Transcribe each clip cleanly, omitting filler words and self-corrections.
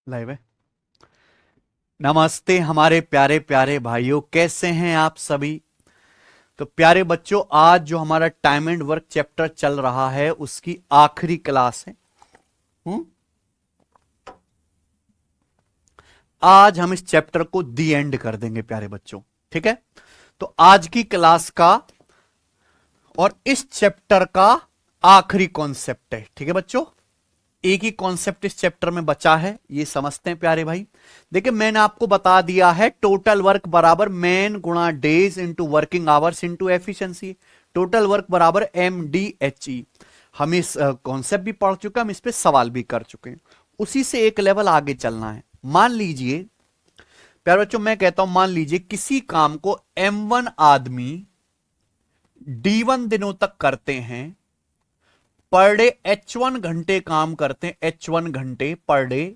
Live है। नमस्ते हमारे प्यारे प्यारे भाइयों, कैसे हैं आप सभी। तो प्यारे बच्चों, आज जो हमारा टाइम एंड वर्क चैप्टर चल रहा है उसकी आखिरी क्लास है। आज हम इस चैप्टर को दी एंड कर देंगे प्यारे बच्चों, ठीक है। तो आज की क्लास का और इस चैप्टर का आखिरी कॉन्सेप्ट है, ठीक है बच्चों। एक ही कॉन्सेप्ट इस चैप्टर में बचा है, ये समझते हैं प्यारे भाई। देखिए, मैंने आपको बता दिया है टोटल वर्क बराबर मैन गुणा days into working hours into efficiency. Total work बराबर MDHE। हम इस कॉन्सेप्ट भी पढ़ चुके हैं, हम इस पे सवाल भी कर चुके हैं। उसी से एक लेवल आगे चलना है। मान लीजिए प्यारे बच्चों, मैं कहता हूं मान लीजिए किसी काम को M1 आदमी D1 दिनों तक करते हैं, पर डे H1 घंटे काम करते हैं, H1 घंटे पर डे,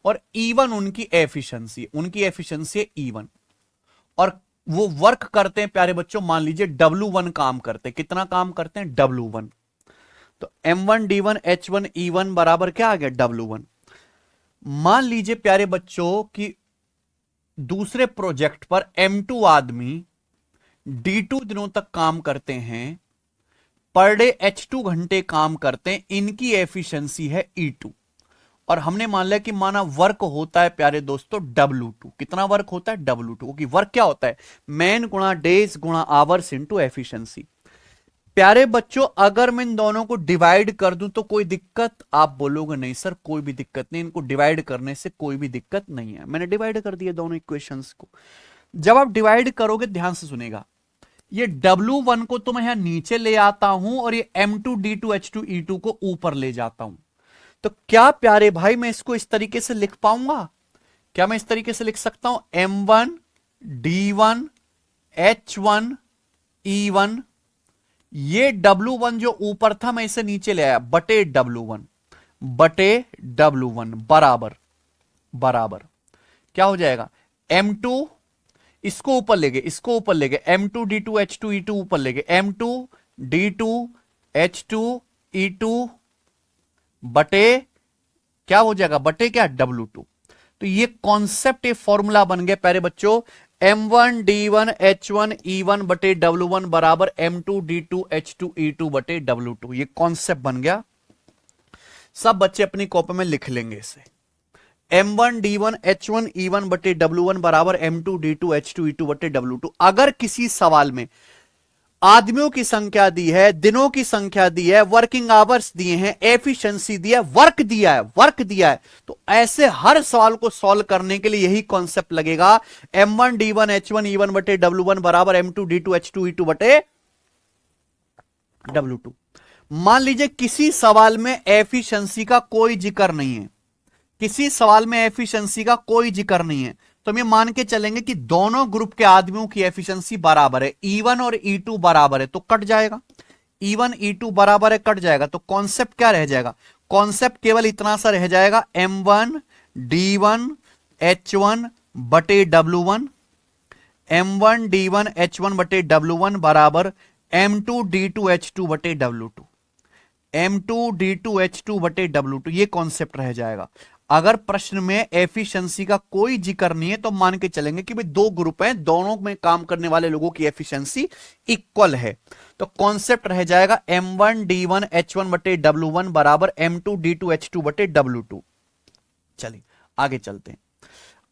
और E1 उनकी एफिशिएंसी है E1। और वो वर्क करते हैं प्यारे बच्चों, मान लीजिए W1 काम करते हैं। कितना काम करते हैं? W1। तो M1 D1 H1 E1 बराबर क्या आ गया? W1। मान लीजिए प्यारे बच्चों कि दूसरे प्रोजेक्ट पर M2 आदमी D2 दिनों तक काम करते हैं, पर डे H2 घंटे काम करते हैं, इनकी एफिशिएंसी है E2। और हमने मान लिया कि माना वर्क होता है प्यारे दोस्तों W2। कितना वर्क होता है? W2। क्योंकि वर्क क्या होता है? मैन गुणा डेज गुणा आवर्स इंटू एफिशिएंसी। प्यारे बच्चों, अगर मैं इन दोनों को डिवाइड कर दूं तो कोई दिक्कत? आप बोलोगे नहीं सर कोई भी दिक्कत नहीं, इनको डिवाइड करने से कोई भी दिक्कत नहीं है। मैंने डिवाइड कर दिया दोनों इक्वेशंस को। जब आप डिवाइड करोगे ध्यान से सुनेगा, ये W1 को तो मैं यहां नीचे ले आता हूं और ये M2 D2 H2 E2 को ऊपर ले जाता हूं। तो क्या प्यारे भाई मैं इसको इस तरीके से लिख पाऊंगा? क्या मैं इस तरीके से लिख सकता हूं? M1 D1 H1 E1, ये W1 जो ऊपर था मैं इसे नीचे ले आया, बटे W1 बराबर बराबर क्या हो जाएगा? M2 इसको ऊपर ले गए, M2 D2 H2 E2 ऊपर ले गए, M2 D2 H2 E2 बटे क्या हो जाएगा? बटे क्या? W2। तो ये कॉन्सेप्ट, ये फॉर्मूला बन गया प्यारे बच्चों, M1 D1 H1 E1 बटे W1 बराबर M2 D2 H2 E2 बटे W2। ये कॉन्सेप्ट बन गया। सब बच्चे अपनी कॉपी में लिख लेंगे इसे। M1 D1 H1 E1 बटे W1 बराबर M2 D2 H2 E2 बटे W2। अगर किसी सवाल में आदमियों की संख्या दी है, दिनों की संख्या दी है, वर्किंग आवर्स दिए हैं, एफिशिएंसी दिया है, वर्क दिया है, तो ऐसे हर सवाल को सॉल्व करने के लिए यही कॉन्सेप्ट लगेगा। M1 D1 H1 E1 बटे W1 बराबर M2 D2 H2 E2 बटे W2। मान लीजिए किसी सवाल में एफिशिएंसी का कोई जिक्र नहीं है, तो हम ये मान के चलेंगे कि दोनों ग्रुप के आदमियों की एफिशिएंसी बराबर है, E1 और E2 बराबर है, तो कट जाएगा। E1 E2 बराबर है, कट जाएगा, तो कॉन्सेप्ट क्या रह जाएगा? कॉन्सेप्ट केवल इतना सा रह जाएगा, M1 D1 H1 बटे W1, M1 D1 H1 बटे W1 बराबर M2 D2 H2 बटे W2, M2 D2 H2 बटे W2। ये कॉन्सेप्ट रह जाएगा। अगर प्रश्न में एफिशिएंसी का कोई जिक्र नहीं है तो मान के चलेंगे कि भाई दो ग्रुप हैं, दोनों में काम करने वाले लोगों की एफिशिएंसी इक्वल है। तो कॉन्सेप्ट रह जाएगा M1 D1 H1 बटे W1 बराबर M2 D2 H2 बटे W2। चलिए आगे चलते हैं।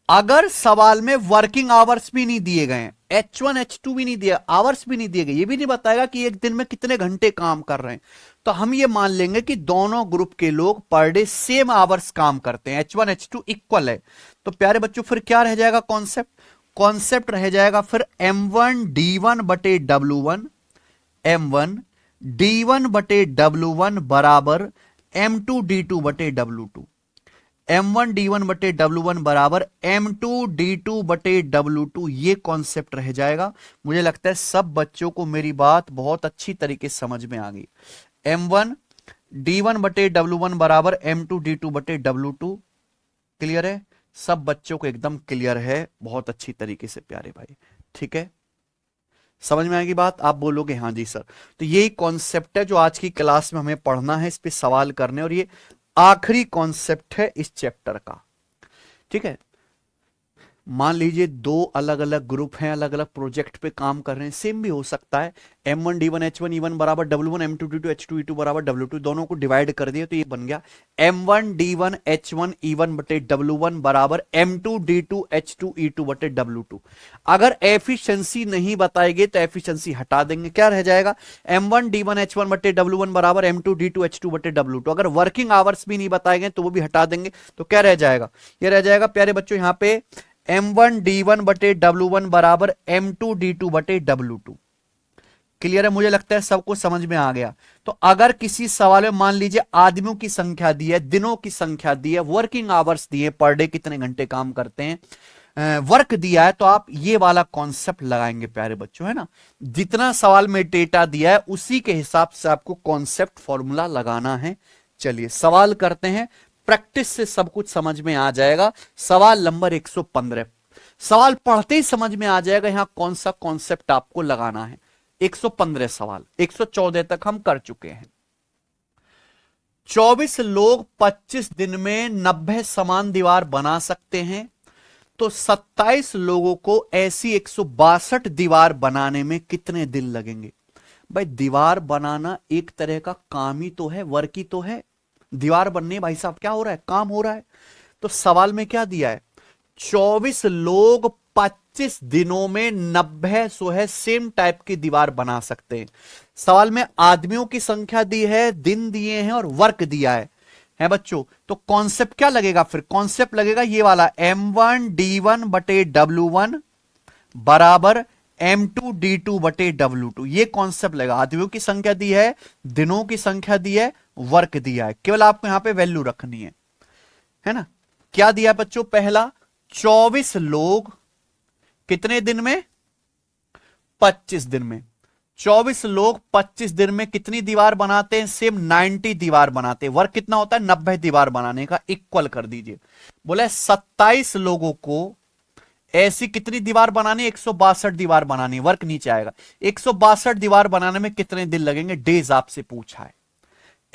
अगर सवाल में वर्किंग आवर्स भी नहीं दिए गए, H1 H2 भी नहीं दिया, आवर्स भी नहीं दिए गए, ये भी नहीं बताएगा कि एक दिन में कितने घंटे काम कर रहे हैं, तो हम ये मान लेंगे कि दोनों ग्रुप के लोग पर डे सेम आवर्स काम करते हैं, H1 H2 इक्वल है। तो प्यारे बच्चों फिर क्या रह जाएगा? कॉन्सेप्ट रह जाएगा फिर M1 D1 बटे W1, M1 D1 बटे W1 बराबर M2 D2 बटे W2, M1 D1 बटे W1 बराबर M2 D2 बटे W2। ये कॉन्सेप्ट रह जाएगा। मुझे लगता है सब बच्चों को मेरी बात बहुत अच्छी तरीके से समझ में आ गई। M1 D1 बटे W1 बराबर M2 D2 बटे W2। क्लियर है? सब बच्चों को एकदम क्लियर है, बहुत अच्छी तरीके से प्यारे भाई, ठीक है। समझ में आएगी बात? आप बोलोगे हाँ जी सर। तो यही कॉन्सेप्ट है जो आज की क्लास में हमें पढ़ना है, इस पे सवाल करने, और ये आखिरी कॉन्सेप्ट है इस चैप्टर का। ठीक है। मान लीजिए दो अलग अलग ग्रुप हैं, अलग अलग प्रोजेक्ट पे काम कर रहे हैं, सेम भी हो सकता है। M1D1H1E1 बराबर W1, M2D2H2E2 बराबर W2, दोनों को डिवाइड कर दिया तो ये बन गया M1D1H1E1 बटे W1 बराबर M2D2H2E2 बटे W2। अगर एफिशिएंसी नहीं बताएंगे तो एफिशिएंसी हटा देंगे, क्या रह जाएगा M1D1H1 बटे W1 बराबर M2D2H2 बटे W2। अगर वर्किंग आवर्स भी नहीं बताएंगे तो वो भी हटा देंगे, तो क्या रह जाएगा, ये रह जाएगा प्यारे बच्चों यहां पे M1D1 बटे W1 बराबर M2D2 बटे W2। क्लियर है, मुझे लगता है सबको समझ में आ गया। तो अगर किसी सवाल में मान लीजिए आदमियों की संख्या दी है, दिनों की संख्या दी है, वर्किंग आवर्स दिए, पर डे कितने घंटे काम करते हैं, वर्क दिया है, तो आप ये वाला कॉन्सेप्ट लगाएंगे प्यारे बच्चों, है ना। जितना सवाल में डेटा दिया है उसी के हिसाब से आपको कॉन्सेप्ट फॉर्मूला लगाना है। चलिए सवाल करते हैं, प्रैक्टिस से सब कुछ समझ में आ जाएगा। सवाल नंबर 115, सवाल पढ़ते ही समझ में आ जाएगा यहां कौन सा कॉन्सेप्ट आपको लगाना है। 115 सवाल, 114 तक हम कर चुके हैं। 24 लोग 25 दिन में 90 समान दीवार बना सकते हैं, तो 27 लोगों को ऐसी 162 दीवार बनाने में कितने दिन लगेंगे। भाई दीवार बनाना एक तरह का काम ही तो है, वर्क ही तो है। दीवार बनने भाई साहब क्या हो रहा है, काम हो रहा है। तो सवाल में क्या दिया है, 24 लोग 25 दिनों में 90 सो है सेम टाइप की दीवार बना सकते हैं। सवाल में आदमियों की संख्या दी है, दिन दिए हैं और वर्क दिया है बच्चों। तो कॉन्सेप्ट क्या लगेगा, फिर कॉन्सेप्ट लगेगा ये वाला M1D1 बटे W1 बराबर M2D2 बटे W2। ये कॉन्सेप्ट लगेगा। आदमियों की संख्या दी है, दिनों की संख्या दी है, वर्क दिया है, केवल आपको यहां पे वैल्यू रखनी है ना। क्या दिया बच्चों, पहला 24 लोग कितने दिन में, 25 दिन में। 24 लोग 25 दिन में कितनी दीवार बनाते हैं, सेम 90 दीवार बनाते हैं। वर्क कितना होता है, 90 दीवार बनाने का, इक्वल कर दीजिए। बोले 27 लोगों को ऐसी कितनी दीवार बनानी, 162 दीवार बनानी, वर्क नीचे आएगा। 162 दीवार बनाने में कितने दिन लगेंगे, डेज आपसे पूछा है।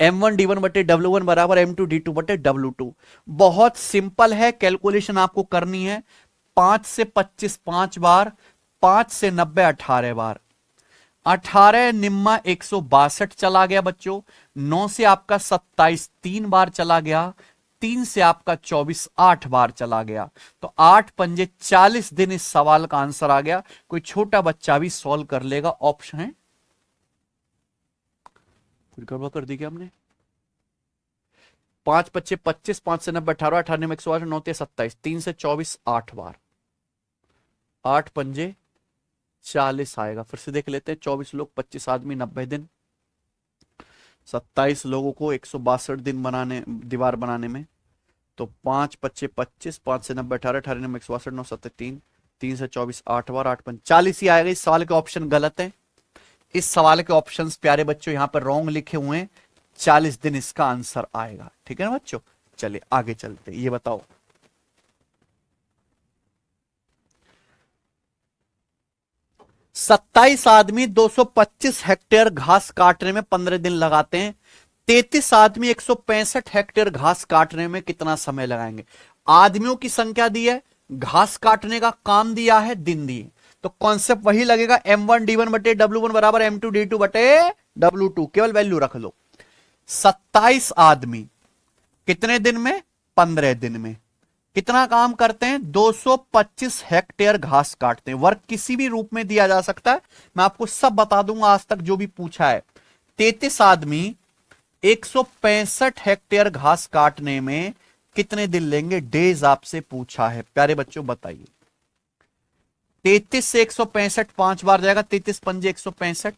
M1D1 बटे W1 बराबर M2D2 बटे W2। बहुत सिंपल है, कैलकुलेशन आपको करनी है। 5 से 25 5 बार, 5 से 90 18 बार, 18 निम्मा 162 चला गया बच्चों। 9 से आपका 27 3 बार चला गया, 3 से आपका 24 8 बार चला गया। तो 8 पंजे 40 दिन इस सवाल का आंसर आ गया। कोई छोटा बच्चा भी सॉल्व कर लेगा, ऑप्शन है। गड़बड़ कर दी क्या हमने, 5 25 25, 5 से 90 18, 18 में 108, 9 27, 3 से 24 8 बार, 8 पंजे 40 आएगा। फिर से देख लेते हैं, 24 लोग 25 आदमी 90 दिन, 27 लोगों को 162 दिन बनाने, दीवार बनाने में। तो 5 25 25, 5 से 90 18, 18 में 162, 9 7 3, 3 से 24 8 बार, 8 पंजे 40 ही आएगा। इस सवाल के ऑप्शन गलत है। इस सवाल के ऑप्शंस प्यारे बच्चों यहां पर रॉन्ग लिखे हुए हैं। 40 दिन इसका आंसर आएगा, ठीक है ना बच्चों। चलिए आगे चलते, ये बताओ 27 आदमी 225 हेक्टेयर घास काटने में 15 दिन लगाते हैं, 33 आदमी 165 हेक्टेयर घास काटने में कितना समय लगाएंगे। आदमियों की संख्या दी है, घास काटने का काम दिया है, दिन दिए, तो कॉन्सेप्ट वही लगेगा। M1D1 बटे W1 बराबर M2D2 बटे W2, केवल वैल्यू रख लो। 27 आदमी कितने दिन में, 15 दिन में कितना काम करते हैं, 225 हेक्टेयर घास काटते हैं। वर्क किसी भी रूप में दिया जा सकता है, मैं आपको सब बता दूंगा आज तक जो भी पूछा है। 33 आदमी 165 हेक्टेयर घास काटने में कितने दिन लेंगे, डेज आपसे पूछा है। प्यारे बच्चों बताइए, 33 से 165 5 बार जाएगा, 33 पंजे 165,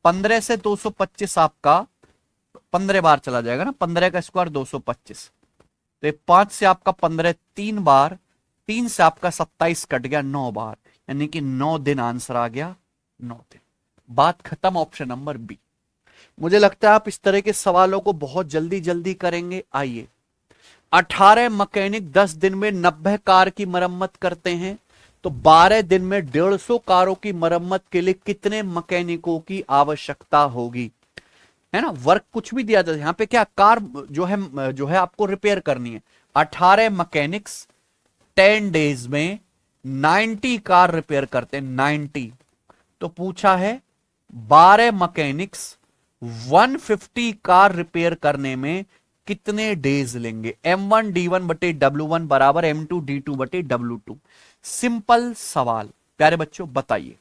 15 से 225 आपका 15 बार चला जाएगा ना, 15 का स्क्वायर 225। तो 5 से आपका 15 3 बार, 3 से आपका 27 कट गया 9 बार, यानी कि 9 दिन आंसर आ गया, 9 दिन। बात खत्म, ऑप्शन नंबर बी। मुझे लगता है आप इस तरह के सवालों को बहुत जल्दी जल्दी करेंगे। आइए, 18 मैकेनिक 10 दिन में 90 कार की मरम्मत करते हैं, तो 12 दिन में 150 कारों की मरम्मत के लिए कितने मैकेनिकों की आवश्यकता होगी, है ना। वर्क कुछ भी दिया जाता है, यहां पे क्या कार जो है आपको रिपेयर करनी है। 18 मैकेनिक्स 10 डेज में 90 कार रिपेयर करते हैं, 90। तो पूछा है 12 मैकेनिक्स 150 कार रिपेयर करने में कितने डेज लेंगे। M1D1 बटे W1 बराबर M2D2 बटे W2। सिंपल सवाल प्यारे बच्चों, बताइए।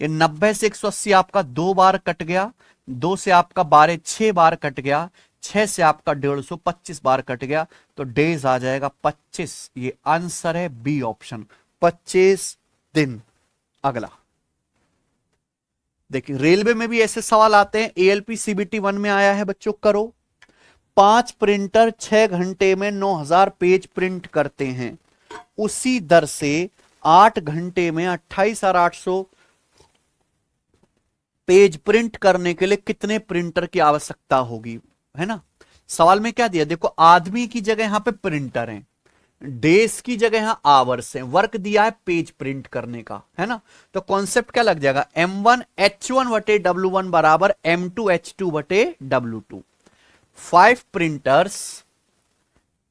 ये 90 से 180 आपका 2 बार कट गया, 2 से आपका 12 6 बार कट गया, 6 से आपका 150 25 बार कट गया, तो डेज आ जाएगा 25। ये आंसर है बी ऑप्शन, 25 दिन। अगला देखिए, रेलवे में भी ऐसे सवाल आते हैं। ALP CBT 1 में आया है बच्चों, करो। 5 प्रिंटर 6 घंटे में 9000 पेज प्रिंट करते हैं, उसी दर से 8 घंटे में 28,800 पेज प्रिंट करने के लिए कितने प्रिंटर की आवश्यकता होगी, है ना। सवाल में क्या दिया, देखो आदमी की जगह यहां पे प्रिंटर हैं, डेज की जगह यहां आवर्स हैं, वर्क दिया है पेज प्रिंट करने का, है ना। तो कॉन्सेप्ट क्या लग जाएगा, M1H1 बटे W1 बराबर M2H2 बटे W2। 5 printers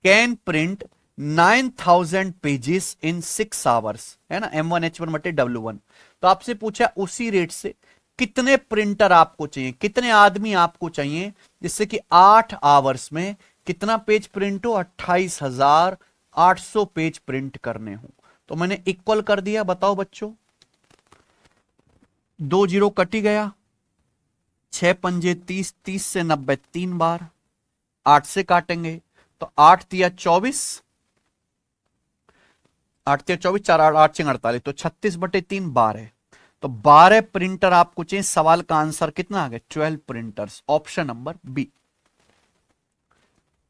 can print 9000 pages in 6 hours, है ना। M1H1 बटे W1। तो आपसे पूछा उसी रेट से कितने प्रिंटर आपको चाहिए, कितने आदमी आपको चाहिए, जिससे कि 8 आवर्स में कितना पेज प्रिंट हो, 28,800 पेज प्रिंट करने हो। तो मैंने इक्वल कर दिया, बताओ बच्चों। 2 जीरो कट ही गया, 6 पंजे 30, 30 से 90 3 बार, 8 से काटेंगे तो 8 तिया 24, 8 तिया 24, 4 8 6 48, तो 36 बटे 3 12। तो 12 प्रिंटर आपको चाहिए। सवाल का आंसर कितना आ गया, 12 प्रिंटर्स, ऑप्शन नंबर बी।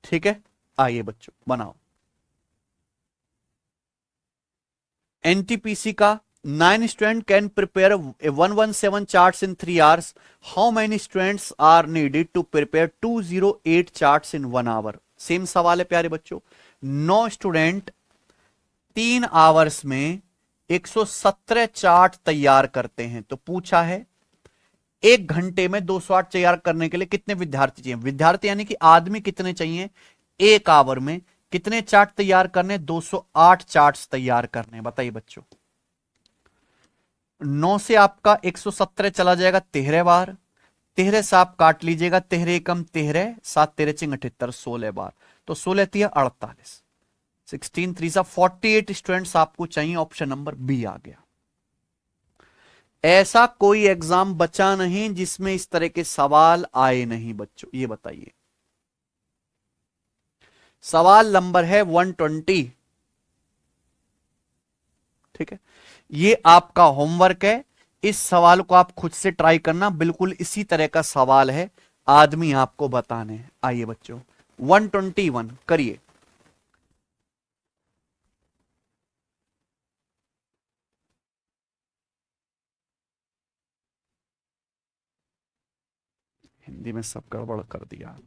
ठीक है, आइए बच्चों बनाओ। NTPC का 9 student can prepare 117 charts in 3 hours. How many students are needed to prepare 208 charts in 1 hour. Same सवाल है प्यारे बच्चों। 9 स्टूडेंट 3 आवर्स में 117 चार्ट तैयार करते हैं। तो पूछा है 1 घंटे में 208 तैयार करने के लिए कितने विद्यार्थी चाहिए। विद्यार्थी यानी कि आदमी कितने चाहिए, 1 आवर में कितने चार्ट तैयार करने, 208 चार्ट्स तैयार करने। बताइए बच्चों, 9 से आपका 117 चला जाएगा 13 बार, 13 से आप काट लीजिएगा, 13 एकम 13, 7 13 चिंग 78, 16 बार, तो 16 तिया 48, 16 3 सा 48 स्टूडेंट्स आपको चाहिए। ऑप्शन नंबर बी आ गया। ऐसा कोई एग्जाम बचा नहीं जिसमें इस तरह के सवाल आए नहीं बच्चों, ये बताइए। सवाल नंबर है 120। ठीक है, ये आपका होमवर्क है। इस सवाल को आप खुद से ट्राई करना, बिल्कुल इसी तरह का सवाल है, आदमी आपको बताने हैं। आइए बच्चों 121 करिए। हिंदी में सब गड़बड़ कर दिया।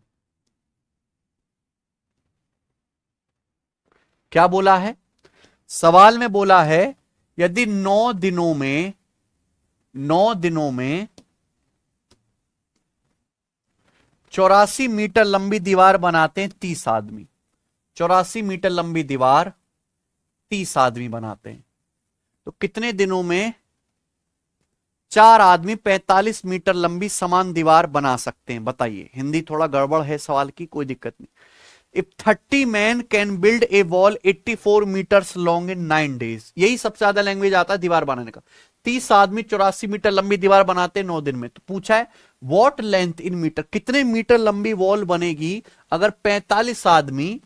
क्या बोला है सवाल में, बोला है यदि 9 दिनों में 84 मीटर लंबी दीवार बनाते हैं 30 आदमी, 84 मीटर लंबी दीवार 30 आदमी बनाते हैं, तो कितने दिनों में 4 आदमी 45 मीटर लंबी समान दीवार बना सकते हैं। बताइए। हिंदी थोड़ा गड़बड़ है सवाल की, कोई दिक्कत नहीं। If 30 man can build a wall 84 metres long in 9 days, यही सबसे ज्यादा लैंग्वेज आता है दीवार बनाने का। 30 आदमी 84 मीटर लंबी दीवार बनाते हैं 9 दिन में। तो पूछा है व्हाट लेंथ इन मीटर, कितने मीटर लंबी वॉल बनेगी अगर 45 आदमी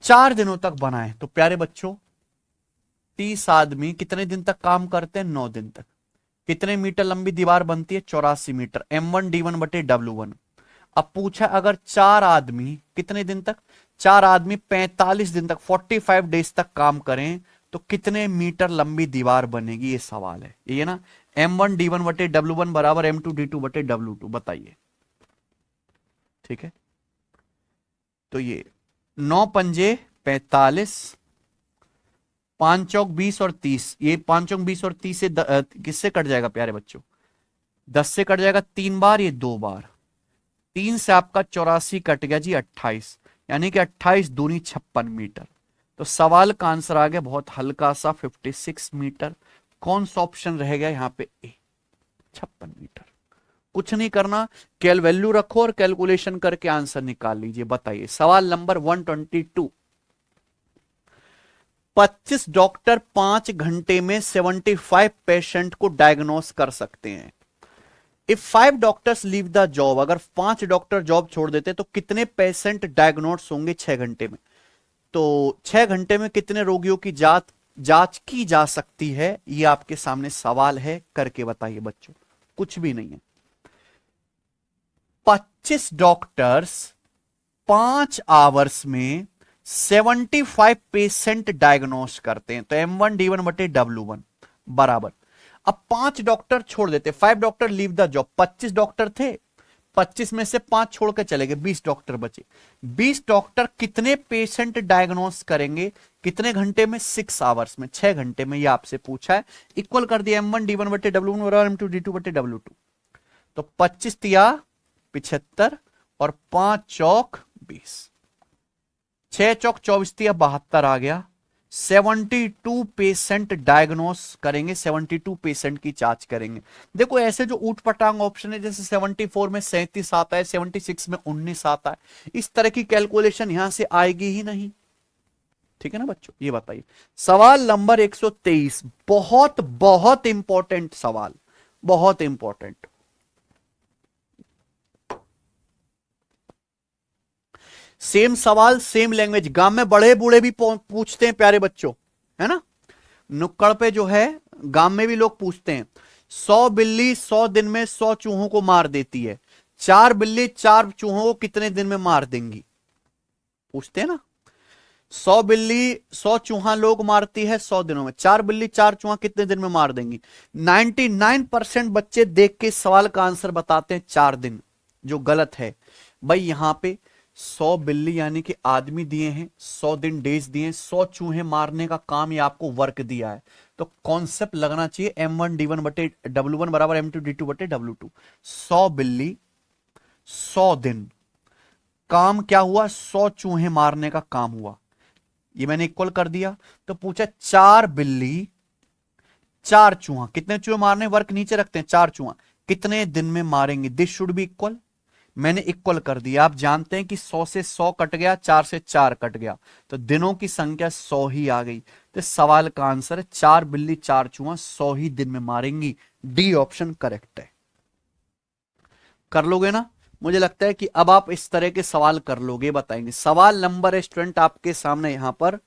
4 दिनों तक बनाए। तो प्यारे बच्चों 30 आदमी कितने दिन तक काम करते हैं, 9 दिन तक। कितने मीटर लंबी दीवार बनती है, 84 मीटर, M1D1 बटे W1। अब पूछा अगर 4 आदमी कितने दिन तक, 4 आदमी 45 दिन तक 45 डेज तक काम करें तो कितने मीटर लंबी दीवार बनेगी, ये सवाल है। ये ना M1D1 बटे W1 बराबर M2D2 बटे W2। बताइए। ठीक है, तो ये 9 पंजे 45, 5 चौक 20 और 30, ये 5 चौक 20 और 30 से किससे कट जाएगा प्यारे बच्चों, 10 से कट जाएगा 3 बार, ये 2 बार, 3 से आपका 84 कट गया जी 28, यानी कि 28 दूनी 56 मीटर। तो सवाल का आंसर आ गया बहुत हल्का सा 56 मीटर। कौन सा ऑप्शन रह गया यहां पे? ए, 56 मीटर। कुछ नहीं करना, कैल वैल्यू रखो और कैलकुलेशन करके आंसर निकाल लीजिए। बताइए सवाल नंबर 122। 25 डॉक्टर 5 घंटे में 75 पेशेंट को डायग्नोस कर सकते हैं। If 5 doctors leave the job, अगर 5 डॉक्टर जॉब छोड़ देते तो कितने पेशेंट डायग्नोस होंगे 6 घंटे में? तो 6 घंटे में कितने रोगियों की जांच की जा सकती है, ये आपके सामने सवाल है, करके बताइए बच्चों। कुछ भी नहीं है। 25 डॉक्टर्स 5 आवर्स में 75 पेशेंट डायग्नोस करते हैं, तो M1D1/W1 बराबर। अब 5 डॉक्टर छोड़ देते, 5 doctor leave the job. 25 doctor थे, 25 में से 5 छोड़ के चले गए, 20 डॉक्टर बचे। 20 डॉक्टर कितने पेशेंट डायग्नोस करेंगे कितने घंटे में? 6 आवर्स में, 6 घंटे में। ये आपसे पूछा है। इक्वल कर दिया M1D1/W1 बराबर M2D2/W2। तो 25 तिया 75 और 5 चौक 20, 6 चौक 24 तिया 72 आ गया। 72 पेशेंट डायग्नोस करेंगे, 72 पेशेंट की जांच करेंगे। देखो ऐसे जो ऊट पटांग ऑप्शन है, जैसे 74 में 37 आता है, 76 में 19 आता है, इस तरह की कैलकुलेशन यहां से आएगी ही नहीं। ठीक है ना बच्चों? ये बताइए सवाल नंबर 123, बहुत बहुत इंपॉर्टेंट सवाल, बहुत इंपॉर्टेंट। सेम सवाल सेम लैंग्वेज, गांव में बड़े बूढ़े भी पूछते हैं प्यारे बच्चों, है ना? नुक्कड़ पे जो है गांव में भी लोग पूछते हैं। 100 बिल्ली 100 दिन में 100 चूहों को मार देती है, 4 बिल्ली 4 चूहों को कितने दिन में मार देंगी? पूछते हैं ना। 100 बिल्ली 100 चूहा लोग मारती है 100 दिनों में, 4 बिल्ली 4 चूहा कितने दिन में मार देंगी? 99% बच्चे देख के सवाल का आंसर बताते हैं 4 दिन, जो गलत है। भाई यहां पे 100 बिल्ली यानी कि आदमी दिए हैं, 100 दिन डेज दिए हैं, 100 चूहे मारने का काम ये आपको वर्क दिया है। तो कॉन्सेप्ट लगना चाहिए M1D1/W1 बराबर M2D2/W2। 100 बिल्ली 100 दिन, काम क्या हुआ? 100 चूहे मारने का काम हुआ। ये मैंने इक्वल कर दिया। तो पूछा 4 बिल्ली 4 चूहा, कितने चूहे मारने? वर्क नीचे रखते हैं, 4 चूहा कितने दिन में मारेंगे? This should be equal. मैंने इक्वल कर दिया। आप जानते हैं कि 100 से 100 कट गया, 4 से 4 कट गया, तो दिनों की संख्या 100 ही आ गई। तो सवाल का आंसर है 4 बिल्ली 4 चूहा 100 ही दिन में मारेंगी। डी ऑप्शन करेक्ट है। कर लोगे ना? मुझे लगता है कि अब आप इस तरह के सवाल कर लोगे। बताएंगे सवाल नंबर है स्टूडेंट आपके सामने यहां पर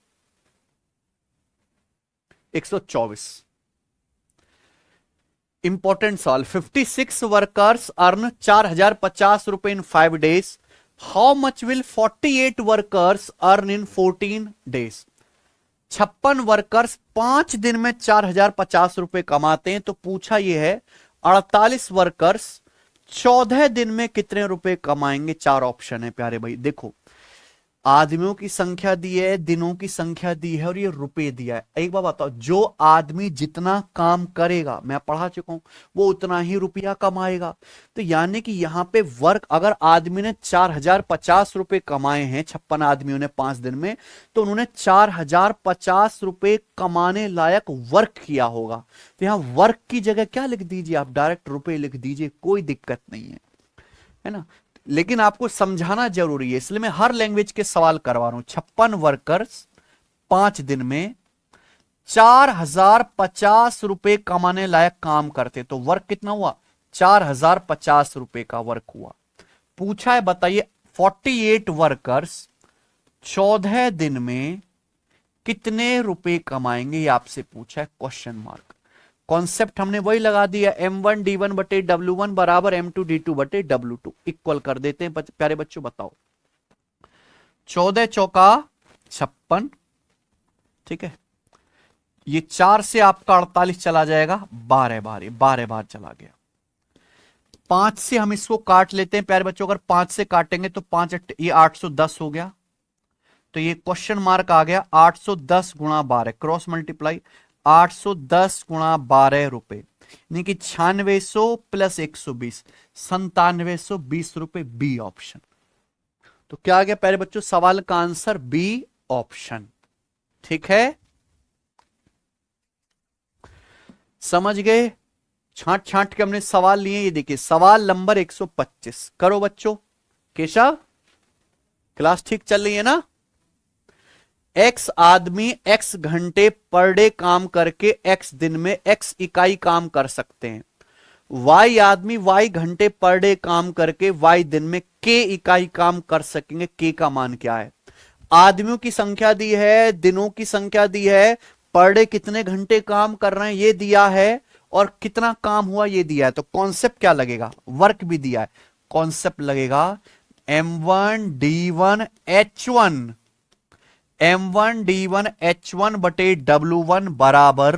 124, इंपॉर्टेंट सवाल। 56 वर्कर्स अर्न 4050 रुपए इन 5 days, how much will 48 workers earn in 14 days? 56 workers 5 दिन में 4050 रुपए कमाते हैं, तो पूछा यह है 48 वर्कर्स 14 दिन में कितने रुपए कमाएंगे? 4 ऑप्शन है प्यारे भाई। देखो आदमियों की संख्या दी है, दिनों की संख्या दी है और ये रुपए दिया है। एक बात बताओ, जो आदमी जितना काम करेगा, मैं पढ़ा चुका हूं, वो उतना ही रुपया कमाएगा। तो यानी कि यहां पे वर्क, अगर आदमी ने 4050 रुपए कमाए हैं, 56 आदमियों ने 5 दिन में, तो उन्होंने 4050 रुपए कमाने लायक वर्क किया होगा। तो यहां वर्क की जगह क्या लिख दीजिए आप? डायरेक्ट रुपए लिख दीजिए, कोई दिक्कत नहीं है ना? लेकिन आपको समझाना जरूरी है, इसलिए मैं हर लैंग्वेज के सवाल करवा रहा हूं। 56 वर्कर्स 5 दिन में 4050 रुपए कमाने लायक काम करते, तो वर्क कितना हुआ? 4050 रुपए का वर्क हुआ। पूछा है बताइए 48 वर्कर्स 14 दिन में कितने रुपए कमाएंगे? ये आपसे पूछा है, क्वेश्चन मार्क। कॉन्सेप्ट हमने वही लगा दिया, M1D1/W1 बराबर M2D2/W2। इक्वल कर देते हैं प्यारे बच्चों। बताओ 14 चौका 56, ठीक है, ये 4 से आपका 48 चला जाएगा, 12 बार चला गया। 5 से हम इसको काट लेते हैं प्यारे बच्चों, अगर 5 से काटेंगे तो 5 ये 810 हो गया। तो ये क्वेश्चन मार्क आ गया 810 गुणा 12, क्रॉस मल्टीप्लाई 810 गुणा 12 रुपए, यानी कि 9600 प्लस 120 9720 रुपए। B option. तो क्या आ गया प्यारे बच्चों? सवाल का आंसर बी ऑप्शन। ठीक है, समझ गए। छांट छांट के हमने सवाल लिए। ये देखिए सवाल नंबर 125 करो बच्चों। केशव, क्लास ठीक चल रही है ना? एक्स आदमी एक्स घंटे पर डे काम करके एक्स दिन में एक्स इकाई काम कर सकते हैं। वाई आदमी वाई घंटे पर डे काम करके वाई दिन में के इकाई काम कर सकेंगे। के का मान क्या है? आदमियों की संख्या दी है, दिनों की संख्या दी है, पर डे कितने घंटे काम कर रहे हैं ये दिया है, और कितना काम हुआ ये दिया है। तो कॉन्सेप्ट क्या लगेगा? वर्क भी दिया है। कॉन्सेप्ट लगेगा m1 d1 h1, m1 d1 h1 बटे w1 बराबर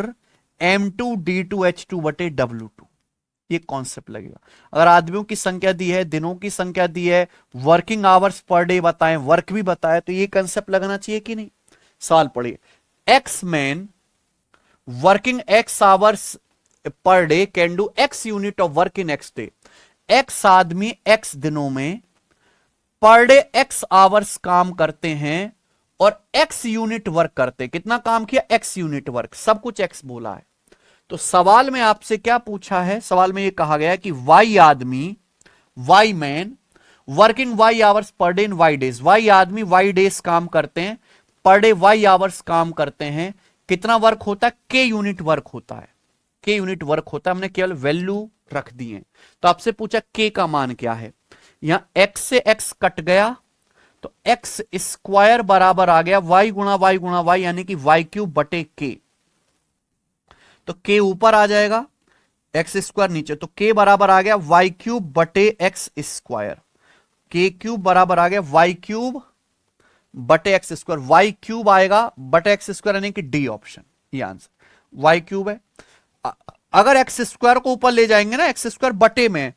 m2 d2 h2 बटे w2। ये कॉन्सेप्ट लगेगा। अगर आदमियों की संख्या दी है, दिनों की संख्या दी है, वर्किंग आवर्स पर डे बताएं, वर्क भी बताए, तो ये कॉन्सेप्ट लगना चाहिए कि नहीं? सवाल पढ़िए। X man working x hours per day can do x unit of work in x day. X आदमी एक्स दिनों में पर डे एक्स आवर्स काम करते हैं और एक्स यूनिट वर्क करते हैं। कितना काम किया? X unit work. सब कुछ एक्स बोला है। तो सवाल में आपसे क्या पूछा है? सवाल में यह कहा गया कि वाई आदमी Y man working Y hours per day in Y days. Y आदमी वाई डेज काम करते हैं, पर डे वाई आवर्स काम करते हैं। कितना वर्क होता है? के यूनिट वर्क होता है। के यूनिट वर्क होता है। हमने केवल वैल्यू रख दी है। तो आपसे पूछा के का मान क्या है। यहां एक्स से एक्स कट गया तो एक्स स्क्वायर बराबर आ गया वाई गुणा वाई गुणा वाई, यानी कि वाई क्यूब बटे के। तो के ऊपर आ जाएगा, एक्स स्क्वायर नीचे, तो के बराबर आ गया वाई क्यूब बटे एक्स स्क्वायर। के क्यूब बराबर आ गया वाई क्यूब बटे एक्स स्क्वायर। वाई क्यूब आएगा बटे एक्स स्क्वायर, यानी कि डी ऑप्शन, ये आंसर वाई क्यूब है। अगर एक्स स्क्वायर को ऊपर ले जाएंगे ना, एक्स स्क्वायर बटे में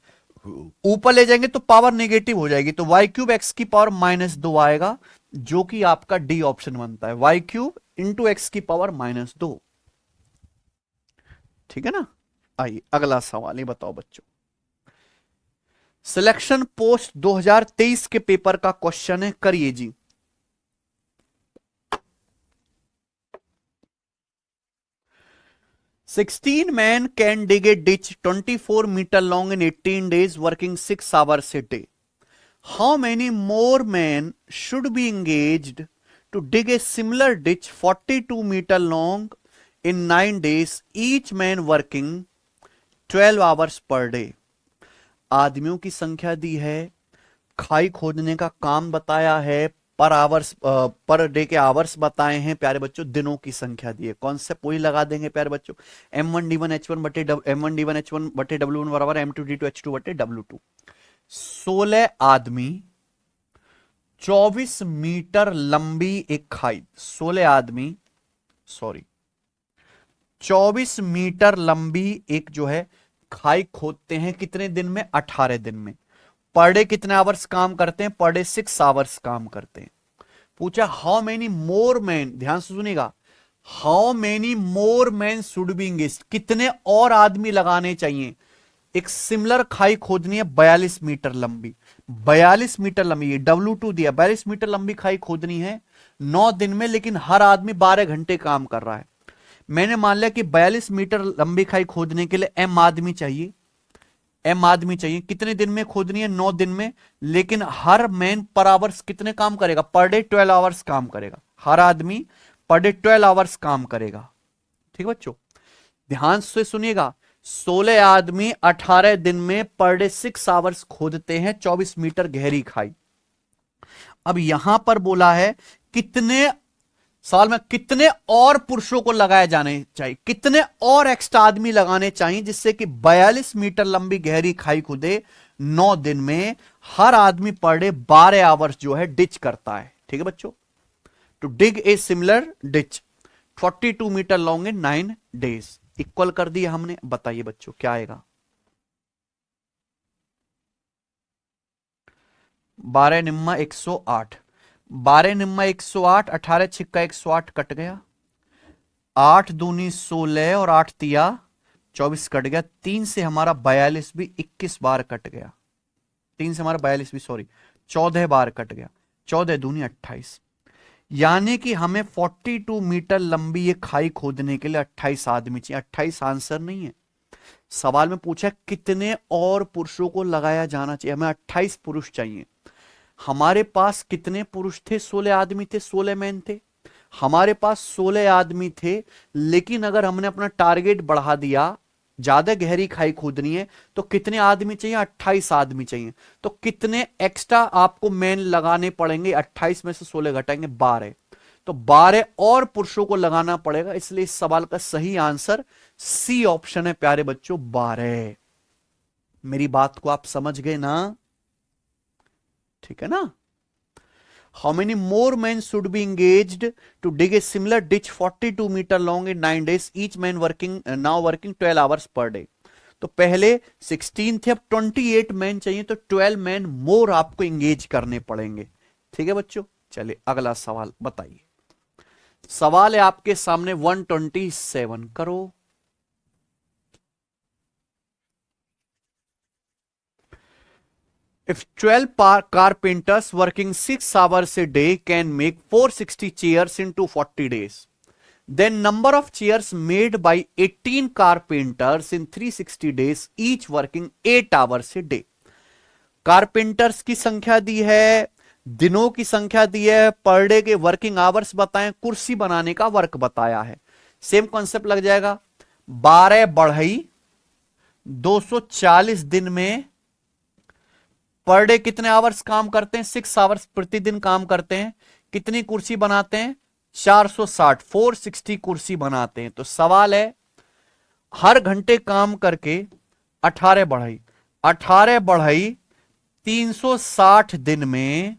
ऊपर ले जाएंगे तो पावर नेगेटिव हो जाएगी, तो वाई क्यूब एक्स की पावर -2 आएगा, जो कि आपका डी ऑप्शन बनता है। वाई क्यूब इंटू एक्स की पावर -2। ठीक है ना? आइए अगला सवाल, ये बताओ बच्चों। सिलेक्शन पोस्ट 2023 के पेपर का क्वेश्चन है, करिए जी। "16 men can dig a ditch 24 meter long in 18 days, working 6 hours a day. How many more men should be engaged to dig a similar ditch 42 meter long in 9 days, each man working 12 hours per day?" आदमियों की संख्या दी है, खाई खोदने का काम बताया है, पर आवर्स पर डे के आवर्स बताए हैं प्यारे बच्चों, दिनों की संख्या दी है। कॉन्सेप्ट वही लगा देंगे प्यारे बच्चों। m1 d1 h1 बटे m1 d1 h1 बटे w1 बराबर m2 d2 h2 बटे w2। 16 आदमी 24 मीटर लंबी एक खाई, 16 आदमी 24 मीटर लंबी एक जो है खाई खोदते हैं। कितने दिन में? 18 दिन में। पर डे कितने आवर्स काम करते हैं? पर डे 6 आवर्स काम करते हैं। पूछा हाउ मेनी मोर मैन, ध्यान से सुनिएगा, how many more man should be engaged, कितने और आदमी लगाने चाहिए। एक सिमिलर खाई खोदनी है 42 मीटर लंबी, 42 मीटर लंबी, ये W2 दिया, 42 मीटर लंबी खाई खोदनी है 9 दिन में, लेकिन हर आदमी 12 घंटे काम कर रहा है। मैंने मान लिया कि 42 मीटर लंबी खाई खोदने के लिए m आदमी चाहिए। m आदमी चाहिए। कितने दिन में खोदनी है? 9 दिन में, लेकिन हर मैन पर आवर्स कितने काम करेगा? पर डे 12 आवर्स काम करेगा। हर आदमी पर डे 12 आवर्स काम करेगा। ठीक बच्चों, ध्यान से सुनिएगा। 16 आदमी 18 दिन में पर डे 6 आवर्स खोदते हैं 24 मीटर गहरी खाई। अब यहां पर बोला है कितने साल में कितने और पुरुषों को लगाए जाने चाहिए, कितने और एक्स्ट्रा आदमी लगाने चाहिए, जिससे कि 42 मीटर लंबी गहरी खाई खुदे 9 दिन में, हर आदमी पर डे 12 आवर्स जो है डिच करता है। ठीक है बच्चों, to dig a similar ditch 42 metre long in 9 days. Equal कर दिया हमने। बताइए बच्चों क्या आएगा? 12 निम्मा 108, 12 निम्मा 108, 18 छिक्का 108 कट गया, 8 दूनी 16 और 8 तिया 24 कट गया। 3 से हमारा 42 भी 21 बार कट गया। 3 से हमारा 42 भी 14 बार कट गया। 14 दूनी 28। यानी कि हमें 42 मीटर लंबी ये खाई खोदने के लिए 28 आदमी चाहिए। 28 आंसर नहीं है। सवाल में पूछा कितने और पुरुषों को लगाया जाना चाहिए, हमें 28 पुरुष चाहिए। हमारे पास कितने पुरुष थे? 16 आदमी थे, 16 मैन थे। हमारे पास 16 आदमी थे, लेकिन अगर हमने अपना टारगेट बढ़ा दिया, ज्यादा गहरी खाई खोदनी है, तो कितने आदमी चाहिए? 28 आदमी चाहिए। तो कितने एक्स्ट्रा आपको मैन लगाने पड़ेंगे? 28 में से 16 घटाएंगे 12, तो 12 और पुरुषों को लगाना पड़ेगा। इसलिए इस सवाल का सही आंसर सी ऑप्शन है प्यारे बच्चों, 12। मेरी बात को आप समझ गए ना? ठीक है ना? How many more men should be engaged to dig a similar ditch 42 meter long in 9 days? Each man working now working 12 hours per day. तो पहले 16 थे, अब 28 मैन चाहिए, तो 12 मैन मोर आपको एंगेज करने पड़ेंगे। ठीक है बच्चों, चलिए अगला सवाल बताइए। सवाल है आपके सामने 127 करो। If 12 carpenters working 6 hours a day can make 460 chairs into 40 days, then number of chairs made by 18 carpenters in 360 days, each working 8 hours a day. Carpenters की संख्या दी है, दिनों की संख्या दी है, पर डे के वर्किंग आवर्स बताएं, कुर्सी बनाने का वर्क बताया है। सेम कॉन्सेप्ट लग जाएगा। 12 बढ़ई 240 दिन में पर डे कितने आवर्स काम करते हैं? 6 आवर्स प्रतिदिन काम करते हैं। कितनी कुर्सी बनाते हैं? 460, 460 कुर्सी बनाते हैं। तो सवाल है, हर घंटे काम करके 18 बढ़ाई 360 दिन में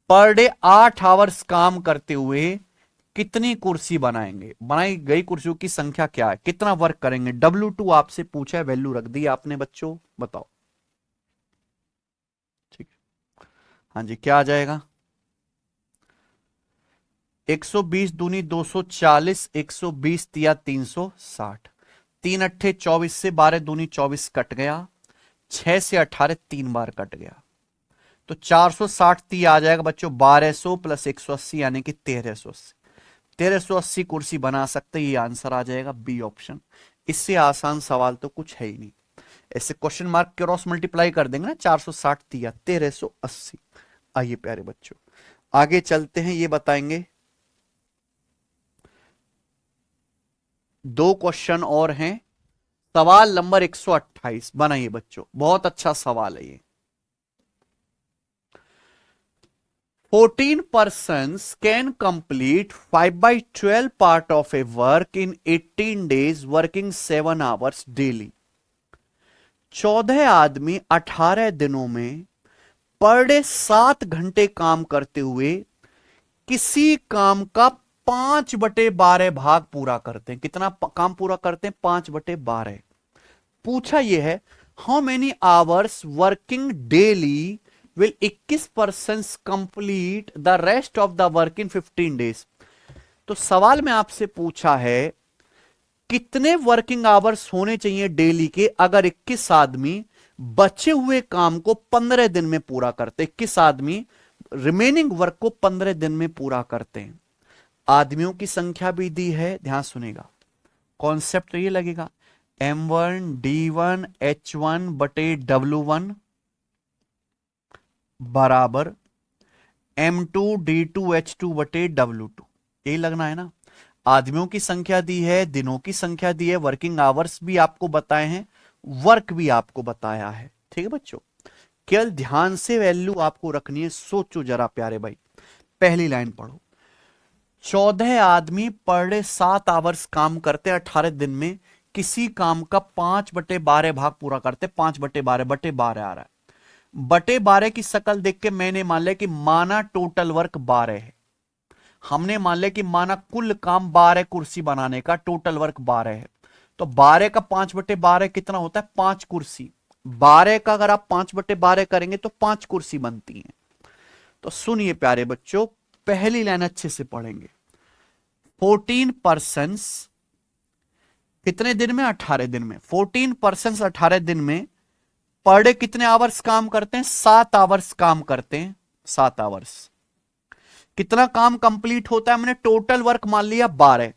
पर डे 8 आवर्स काम करते हुए कितनी कुर्सी बनाएंगे? बनाई गई कुर्सियों की संख्या क्या है? कितना वर्क करेंगे? W2 आपसे पूछा है, वैल्यू रख दी आपने बच्चों, बताओ। ठीक, हाँ जी, क्या आ जाएगा? 120 दूनी 240, 120 तिया 360, 3 अट्ठे 24 से 12 दूनी 24 कट गया, 6 से 18 3 बार कट गया, तो 460 तिया आ जाएगा बच्चों 1200 प्लस 180 यानी कि 1380। 1380 कुर्सी बना सकते, ये आंसर आ जाएगा बी ऑप्शन। इससे आसान सवाल तो कुछ है ही नहीं। ऐसे क्वेश्चन मार्क क्रॉस मल्टीप्लाई कर देंगे ना, 460 तिया 1380। आइए प्यारे बच्चों आगे चलते हैं, ये बताएंगे। 2 क्वेश्चन और हैं। सवाल नंबर 128 बनाइए बच्चों, बहुत अच्छा सवाल है ये। 14 persons can complete 5/12 part of a work in 18 days working 7 hours daily. 14 आदमी 18 दिनों में पर डे 7 घंटे काम करते हुए किसी काम का 5/12 भाग पूरा करते हैं। कितना काम पूरा करते हैं? 5/12। पूछा यह है, how many hours working daily will 21% complete the rest of the work in 15 days? तो सवाल में आपसे पूछा है कितने वर्किंग आवर्स होने चाहिए डेली के अगर 21 आदमी बचे हुए काम को 15 दिन में पूरा करते। 21 आदमी रिमेनिंग वर्क को 15 दिन में पूरा करते हैं। आदमियों की संख्या भी दी है, ध्यान सुनेगा। कॉन्सेप्ट तो ये लगेगा, M1 D1 H1 बटे W1 बराबर M2 D2 H2 बटे W2। यही लगना है ना। आदमियों की संख्या दी है, दिनों की संख्या दी है, वर्किंग आवर्स भी आपको बताए हैं, वर्क भी आपको बताया है। ठीक है बच्चों, केवल ध्यान से वैल्यू आपको रखनी है। सोचो जरा प्यारे भाई, पहली लाइन पढ़ो। 14 आदमी पर डे 7 आवर्स काम करते 18 दिन में, किसी काम का 5/12 भाग पूरा करते। 5/12 बटे 12 आ रहा है। बटे 12 की शकल देख के मैंने मान लिया कि माना टोटल वर्क 12 है। हमने मान लिया कि माना कुल काम 12 कुर्सी बनाने का, टोटल वर्क 12 है। तो 12 का 5/12 कितना होता है? 5 कुर्सी। 12 का अगर आप 5/12 करेंगे तो 5 कुर्सी बनती हैं। तो सुनिए प्यारे बच्चों, पहली लाइन अच्छे से पढ़ेंगे। 14 पर्सन्स कितने दिन में? 18 दिन में। 14 पर्सन्स 18 दिन में पर डे कितने आवर्स काम करते हैं? 7 आवर्स काम करते हैं। 7 आवर्स। कितना काम कंप्लीट होता है, मैंने टोटल वर्क मान लिया 12,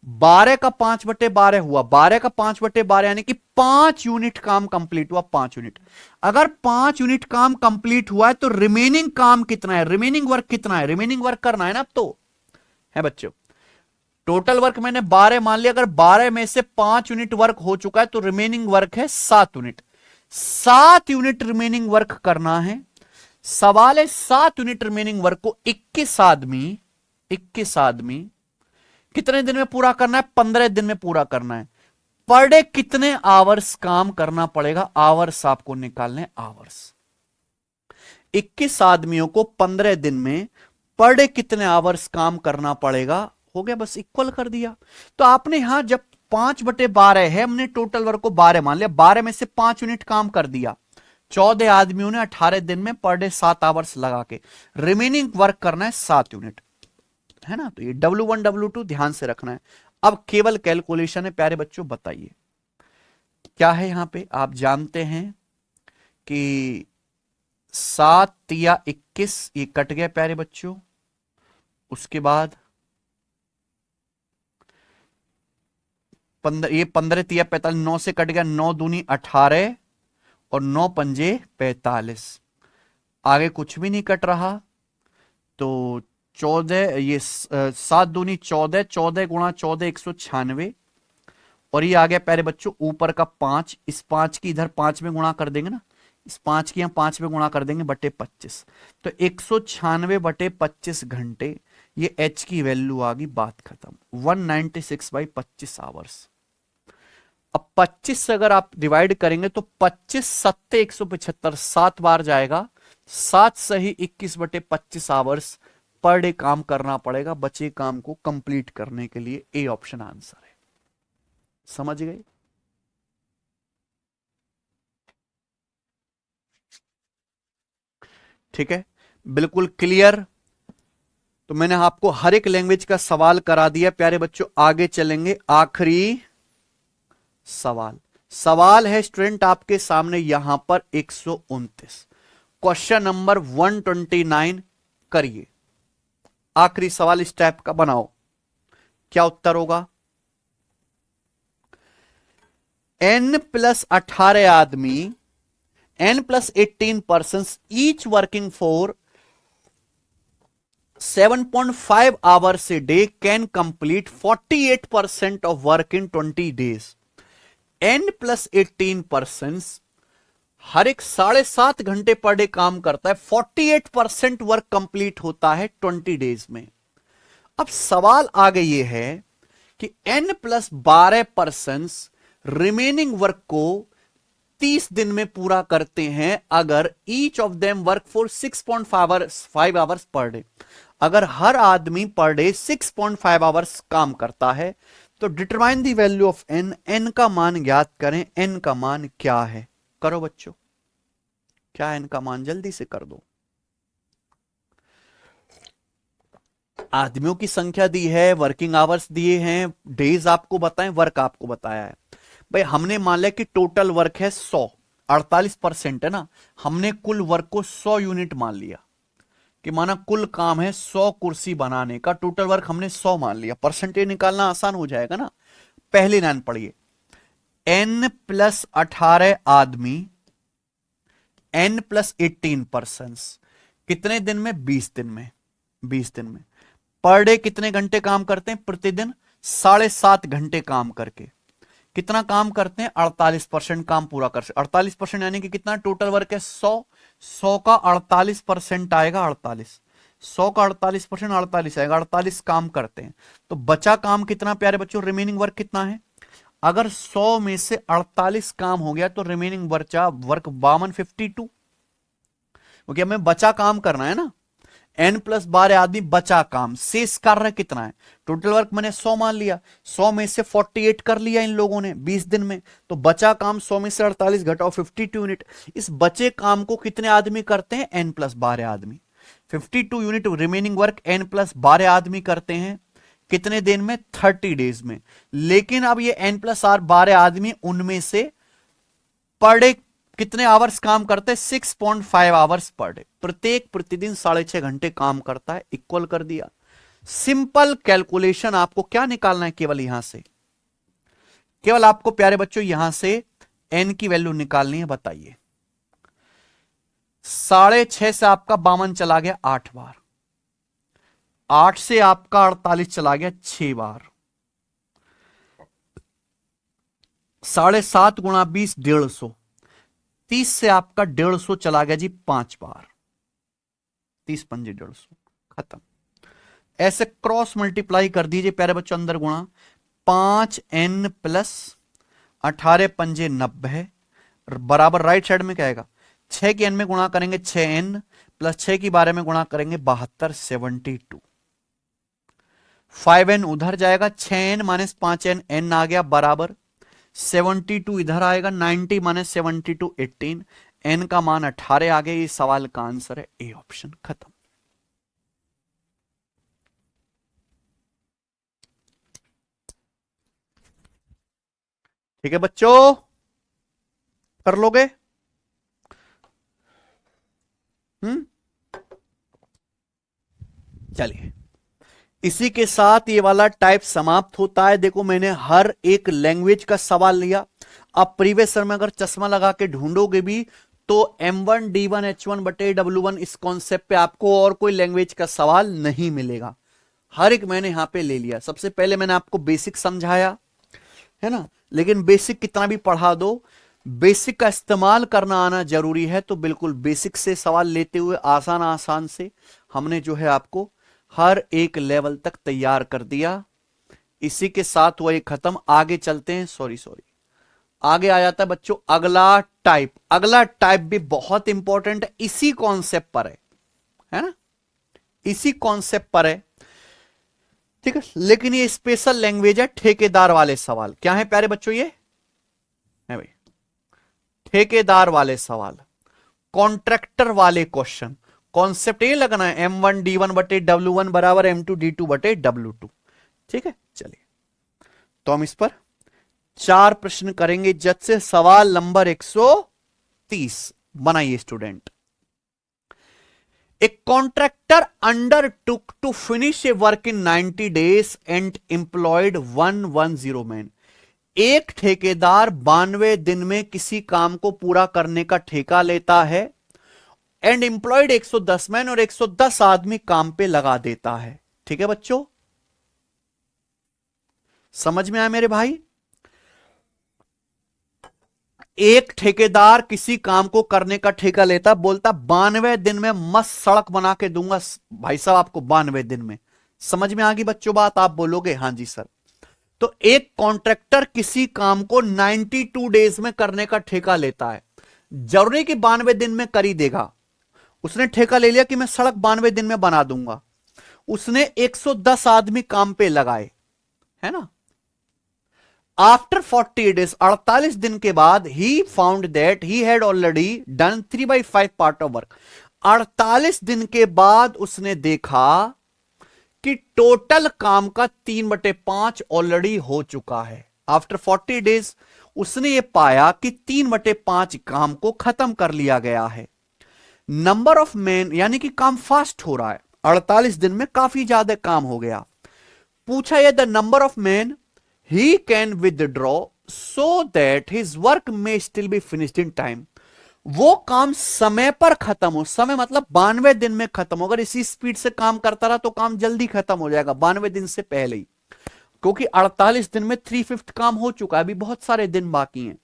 12 का 5/12 हुआ, 12 का 5/12 यानी कि 5 यूनिट काम कंप्लीट हुआ, 5 यूनिट। अगर 5 यूनिट काम कंप्लीट हुआ है तो रिमेनिंग काम कितना है, रिमेनिंग वर्क कितना है, रिमेनिंग वर्क करना है ना, अब तो है बच्चों। टोटल वर्क मैंने 12 मान लिया, अगर 12 में से 5 यूनिट वर्क हो चुका है तो रिमेनिंग वर्क है 7 यूनिट। 7 यूनिट रिमेनिंग वर्क करना है। सवाल है 7 यूनिट रिमेनिंग वर्क को 21 आदमी कितने दिन में पूरा करना है, 15 दिन में पूरा करना है। पर डे कितने आवर्स काम करना पड़ेगा, आवर्स आपको निकालने, आवर्स। 21 आदमियों को 15 दिन में पर डे कितने आवर्स काम करना पड़ेगा, हो गया, बस इक्वल कर दिया। तो आपने यहां जब 5/12 है, हमने टोटल वर्क को 12 मान लिया, 12 में से 5 यूनिट काम कर दिया, 14 आदमियों ने 18 दिन में पर डे 7 आवर्स लगा के रिमेनिंग वर्क करना है 7 यूनिट, है ना। तो ये W1 W2 ध्यान से रखना है। अब केवल कैलकुलेशन है प्यारे बच्चों, बताइए क्या है यहां पे। आप जानते हैं कि 7 या 21 ये कट गया प्यारे बच्चों, उसके बाद 15, ये 15 तिया 45, 9 से कट गया, 9 दूनी 18 और 9 पंजे 45, आगे कुछ भी नहीं कट रहा। तो 14, ये 7 दूनी 14, 14 गुणा 14 196, और ये आ गया प्यारे बच्चों ऊपर का 5, इस 5 की इधर 5 में गुणा कर देंगे ना, इस 5 की हम 5 में गुणा कर देंगे बटे 25, तो 196/25 घंटे, ये h की वैल्यू आ गई, बात खत्म। 196/25 आवर्स। अब 25 से अगर आप डिवाइड करेंगे तो 25 सत्ते 175, 7 बार जाएगा, 7 सही 21/25 आवर्स पर डे काम करना पड़ेगा बचे काम को कंप्लीट करने के लिए। ए ऑप्शन आंसर है, समझ गए। ठीक है, बिल्कुल क्लियर। तो मैंने आपको हर एक लैंग्वेज का सवाल करा दिया प्यारे बच्चों। आगे चलेंगे, आखिरी सवाल है स्टूडेंट आपके सामने यहां पर 129, क्वेश्चन नंबर 129 करिए। आखिरी सवाल इस टाइप का बनाओ, क्या उत्तर होगा। n+18 आदमी, n+18 persons each working for 7.5 hours a day can complete 48% of work in 20 days. n+18 persons हर एक 7.5 घंटे पर डे काम करता है, 48% वर्क कंप्लीट होता है 20 डेज में। अब सवाल आगे ये है कि n+12 पर्सन्स रिमेनिंग वर्क को 30 दिन में पूरा करते हैं, अगर each of them work for 6.5 hours per day. अगर हर आदमी पर डे 6.5 आवर्स काम करता है तो determine the value of n, n का मान ज्ञात करें। n का मान क्या है, करो बच्चों, क्या है n का मान, जल्दी से कर दो। आदमियों की संख्या दी है, वर्किंग आवर्स दिए हैं, डेज आपको बताएं, वर्क आपको बताया है। भाई हमने मान लिया कि टोटल वर्क है 100, 48% है ना, हमने कुल वर्क को 100 यूनिट मान लिया, कि माना कुल काम है 100 कुर्सी बनाने का, टोटल वर्क हमने 100 मान लिया, परसेंटेज निकालना आसान हो जाएगा ना। पहली लाइन पढ़िए, n+18 आदमी, n+18 पर्सन्स कितने दिन में, 20 दिन में, 20 दिन में। पर डे कितने घंटे काम करते हैं, प्रतिदिन 7.5 घंटे काम करके कितना काम करते हैं, 48% काम पूरा कर सकते। 48% यानी कि कितना, टोटल वर्क है 100, 100 का 48% आएगा 48, 100 का 48% 48 आएगा, 48 काम करते हैं। तो बचा काम कितना प्यारे बच्चों, रिमेनिंग वर्क कितना है। अगर 100 में से 48 काम हो गया तो रिमेनिंग बचा वर्क 52, क्योंकि हमें बचा काम करना है ना। n+12 आदमी बचा काम, शेष कार्य कितना है, टोटल वर्क मैंने 100 मान लिया, 100 में से 48 कर लिया इन लोगों ने 20 दिन में, तो बचा काम 100 में से 48 घटाओ 52 यूनिट। इस बचे काम को कितने आदमी करते हैं, n+12 आदमी। 52 यूनिट रिमेनिंग वर्क n+12 आदमी करते हैं कितने दिन में, 30 डेज में। लेकिन अब ये n+12 आदमी, उनमें से पर डे कितने आवर्स काम करते हैं? 6.5 आवर्स पर डे, प्रत्येक प्रतिदिन 6.5 घंटे काम करता है। इक्वल कर दिया। सिंपल कैलकुलेशन, आपको क्या निकालना है? केवल यहां से, केवल आपको प्यारे बच्चों यहां से एन की वैल्यू निकालनी है। बताइए, 6.5 से आपका 52 चला गया 8 बार, 8 से आपका 48 चला गया 6 बार, 7.5 गुणा 20 150, 30 से आपका 150 चला गया जी 5 बार, 30 पंजे 150, खत्म। ऐसे क्रॉस मल्टीप्लाई कर दीजिए प्यारे बच्चों, अंदर गुणा 5n प्लस 18 पंजे 90 बराबर राइट साइड में क्या आएगा? 6 की n में गुणा करेंगे 6n प्लस 6 की 12 में गुणा करेंगे 72, 72। 5n उधर जाएगा, 6n माइनस 5n, n आ गया बराबर 72, इधर आएगा 90 माइनस 72 18, n का मान 18 आ गया। ये सवाल का आंसर है ए ऑप्शन, खत्म। ठीक है बच्चों, कर लोगे? चलिए, इसी के साथ ये वाला टाइप समाप्त होता है। देखो, मैंने हर एक लैंग्वेज का सवाल लिया। अब प्रीवियस ईयर में अगर चश्मा लगा के ढूंढोगे भी तो M1 D1 H1 बटे W1 इस कॉन्सेप्ट पे आपको और कोई लैंग्वेज का सवाल नहीं मिलेगा। हर एक मैंने यहां पे ले लिया। सबसे पहले मैंने आपको बेसिक समझाया है ना, लेकिन बेसिक कितना भी पढ़ा दो, बेसिक का इस्तेमाल करना आना जरूरी है। तो बिल्कुल बेसिक से सवाल लेते हुए आसान आसान से हमने जो है आपको हर एक लेवल तक तैयार कर दिया। इसी के साथ वही खत्म। आगे चलते हैं। सॉरी आगे आ जाता है बच्चों अगला टाइप। अगला टाइप भी बहुत इंपॉर्टेंट है, इसी कॉन्सेप्ट पर है ना, इसी कॉन्सेप्ट पर है, ठीक है। लेकिन ये स्पेशल लैंग्वेज है ठेकेदार वाले सवाल। क्या है प्यारे बच्चों? ये है भाई ठेकेदार वाले सवाल, कॉन्ट्रैक्टर वाले क्वेश्चन। कॉन्सेप्ट ये लगना है M1 D1 बटे W1 बराबर M2 D2 बटे W2, ठीक है। चलिए, तो हम इस पर 4 प्रश्न करेंगे। जज से सवाल नंबर 130 बनाइए student. A contractor undertook to finish a work in 90 days and employed 110 men. एक ठेकेदार 92 दिन में किसी काम को पूरा करने का ठेका लेता है एंड एम्प्लॉयड 110 मैन, और 110 आदमी काम पे लगा देता है। ठीक है बच्चों, समझ में आया मेरे भाई? एक ठेकेदार किसी काम को करने का ठेका लेता, बोलता 92 दिन में मस्त सड़क बना के दूंगा भाई साहब आपको 92 दिन में। समझ में आ गई बच्चों बात? आप बोलोगे हां जी सर। तो एक कॉन्ट्रैक्टर किसी काम को 92 डेज में करने का ठेका लेता है। जरूरी कि 92 दिन में कर ही देगा। उसने ठेका ले लिया कि मैं सड़क 92 दिन में बना दूंगा। उसने 110 आदमी काम पे लगाए, है ना। आफ्टर 40 डेज, 48 दिन के बाद, he found that he had already done 3/5 part of work. 48 दिन के बाद उसने देखा कि टोटल काम का 3/5 ऑलरेडी हो चुका है। आफ्टर 40 डेज उसने ये पाया कि 3/5 काम को खत्म कर लिया गया है। नंबर ऑफ मैन, यानी कि काम फास्ट हो रहा है। 48 दिन में काफी ज्यादा काम हो गया। पूछा यह the number of man he can withdraw so that his work may still be finished in time. वो काम समय पर खत्म हो, समय मतलब 92 दिन में खत्म हो। अगर इसी स्पीड से काम करता रहा तो काम जल्दी खत्म हो जाएगा 92 दिन से पहले ही, क्योंकि 48 दिन में 3/5 काम हो चुका है, अभी बहुत सारे दिन बाकी हैं।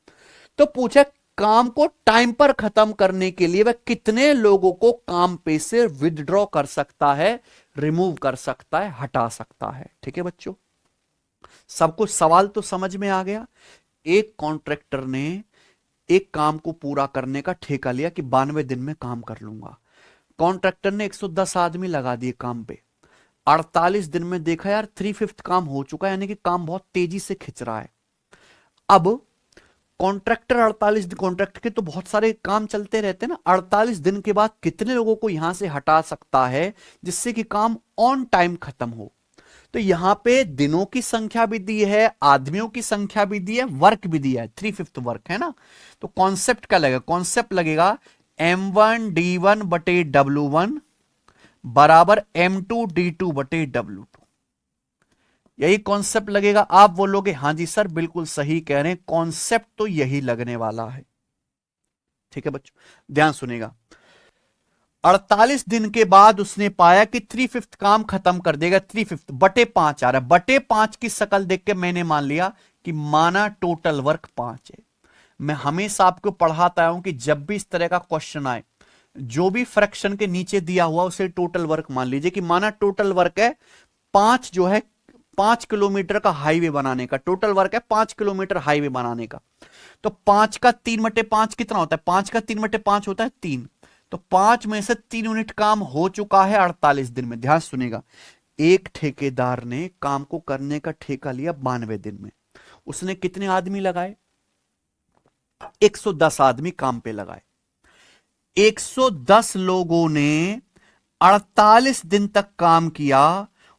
तो पूछा काम को टाइम पर खत्म करने के लिए वह कितने लोगों को काम पे से विदड्रॉ कर सकता है, रिमूव कर सकता है, हटा सकता है। ठीक है बच्चों, सबको सवाल तो समझ में आ गया। एक कॉन्ट्रैक्टर ने एक काम को पूरा करने का ठेका लिया कि 92 दिन में काम कर लूंगा। कॉन्ट्रैक्टर ने 110 आदमी लगा दिए काम पे। 48 दिन में देखा यार 3/5 काम हो चुका है, यानी कि काम बहुत तेजी से खिंच रहा है। अब कॉन्ट्रैक्टर 48 दिन, कॉन्ट्रैक्ट के तो बहुत सारे काम चलते रहते हैं ना, 48 दिन के बाद कितने लोगों को यहां से हटा सकता है जिससे कि काम ऑन टाइम खत्म हो। तो यहां पे दिनों की संख्या भी दी है, आदमियों की संख्या भी दी है, वर्क भी दिया है, 3/5 वर्क है ना। तो कॉन्सेप्ट क्या लगेगा, कॉन्सेप्ट लगेगा M1D1 बटे W1 बराबर M2D2 बटे W2। यही कॉन्सेप्ट लगेगा। आप बोलोगे हाँ जी सर बिल्कुल सही कह रहे हैं, कॉन्सेप्ट तो यही लगने वाला है। ठीक है बच्चों, ध्यान सुनेगा। 48 दिन के बाद उसने पाया कि 3/5 काम खत्म कर देगा। 3/5 बटे 5 आ रहा है। बटे 5 की शकल देख के मैंने मान लिया कि माना टोटल वर्क 5 है। मैं हमेशा आपको पढ़ाता हूं कि जब भी इस तरह का क्वेश्चन आए, जो भी फ्रैक्शन के नीचे दिया हुआ उसे टोटल वर्क मान लीजिए कि माना टोटल वर्क है 5, जो है 5 किलोमीटर का हाईवे बनाने का टोटल वर्क है, 5 किलोमीटर हाईवे बनाने का। तो 5 का 3/5 कितना होता है, 5 का 3/5 होता है 3। तो 5 में से 3 यूनिट काम हो चुका है 48 दिन में। ध्यान सुनेगा, एक ठेकेदार ने काम को करने का ठेका लिया 92 दिन में। उसने कितने आदमी लगाए, 110 आदमी काम पे लगाए। 110 लोगों ने 48 दिन तक काम किया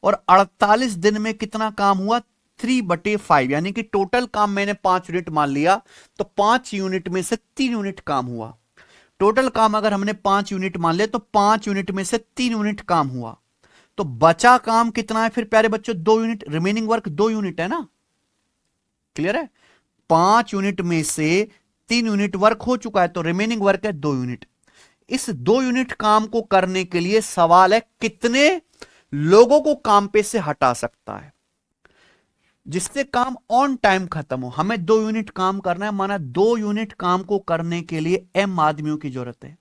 और 48 दिन में कितना काम हुआ, 3/5, यानी कि टोटल काम मैंने 5 यूनिट मान लिया। तो 5 यूनिट में से 3 यूनिट काम हुआ। टोटल काम अगर हमने 5 यूनिट मान लिया तो 5 यूनिट में से 3 यूनिट काम हुआ। तो बचा काम कितना है फिर प्यारे बच्चों, 2 यूनिट। रिमेनिंग वर्क 2 यूनिट है ना, क्लियर है। 5 यूनिट में से 3 यूनिट वर्क हो चुका है तो रिमेनिंग वर्क है 2 यूनिट। इस 2 यूनिट काम को करने के लिए सवाल है कितने लोगों को काम पे से हटा सकता है, जिससे काम ऑन टाइम खत्म हो। हमें 2 यूनिट काम करना है, माना 2 यूनिट काम को करने के लिए M आदमियों की जरूरत है।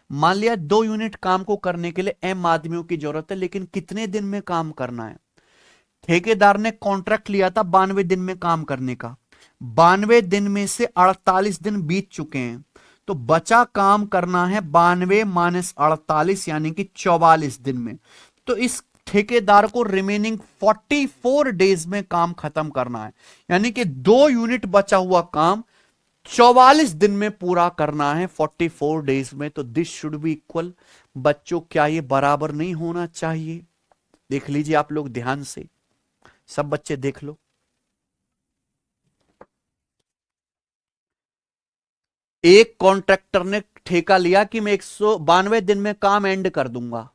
मान लिया 2 यूनिट काम को करने के लिए M आदमियों की जरूरत है, लेकिन कितने दिन में काम करना है। ठेकेदार ने कॉन्ट्रैक्ट लिया था 92 दिन में काम करने का। 92 दिन में से 48 दिन बीत चुके हैं, तो बचा काम करना है 92 माइनस 48 यानी कि 44 दिन में। तो इस ठेकेदार को रिमेनिंग 44 डेज में काम खत्म करना है, यानी कि 2 यूनिट बचा हुआ काम 44 दिन में पूरा करना है, 44 डेज में। तो दिस शुड बी इक्वल। बच्चों क्या ये बराबर नहीं होना चाहिए, देख लीजिए आप लोग ध्यान से, सब बच्चे देख लो। एक कॉन्ट्रैक्टर ने ठेका लिया कि मैं 192 दिन में काम एंड कर दूंगा।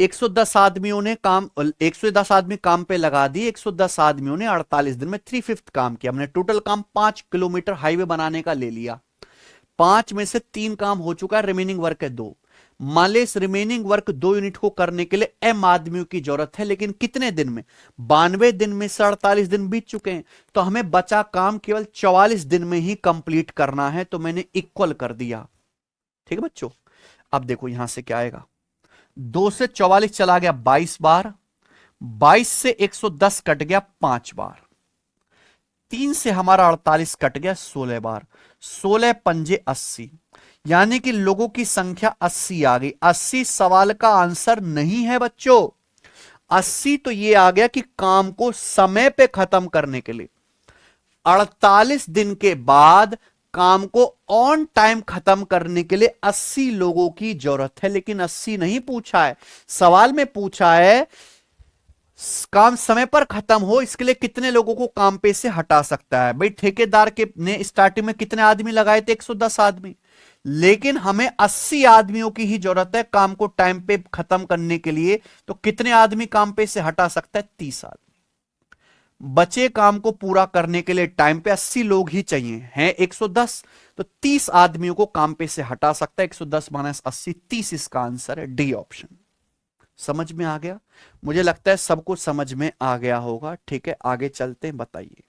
110 आदमियों ने काम, 110 आदमी काम पे लगा दिए। 110 आदमियों ने 48 दिन में 3/5 काम किया। हमने टोटल काम 5 किलोमीटर हाईवे बनाने का ले लिया। 5 में से 3 काम हो चुका है, रिमेनिंग वर्क है 2। मान ले इस रिमेनिंग वर्क 2 यूनिट को करने के लिए M आदमियों की जरूरत है, लेकिन कितने दिन में, 92 दिन में से 48 दिन बीत चुके हैं, तो हमें बचा काम केवल 44 दिन में ही कंप्लीट करना है। तो मैंने इक्वल कर दिया। ठीक है बच्चों, अब देखो यहां से क्या आएगा, 2 से 44 चला गया 22 बार, 22 से 110 कट गया 5 बार, 3 से हमारा 48 कट गया 16 बार, 16 पंजे 80, यानी कि लोगों की संख्या 80 आ गई। 80 सवाल का आंसर नहीं है बच्चों। 80 तो ये आ गया कि काम को समय पे खत्म करने के लिए 48 दिन के बाद काम को ऑन टाइम खत्म करने के लिए 80 लोगों की जरूरत है, लेकिन 80 नहीं पूछा है। सवाल में पूछा है काम समय पर खत्म हो इसके लिए कितने लोगों को काम पे से हटा सकता है। भाई ठेकेदार के ने स्टार्टिंग में कितने आदमी लगाए थे, 110 आदमी, लेकिन हमें 80 आदमियों की ही जरूरत है काम को टाइम पे खत्म करने के लिए। तो कितने आदमी काम पे से हटा सकता है, 30 आदमी। बचे काम को पूरा करने के लिए टाइम पे 80 लोग ही चाहिए, हैं 110, तो 30 आदमियों को काम पे से हटा सकता है। 110 माइनस 80 30, इसका आंसर है डी ऑप्शन। समझ में आ गया, मुझे लगता है सबको समझ में आ गया होगा। ठीक है, आगे चलते हैं, बताइए।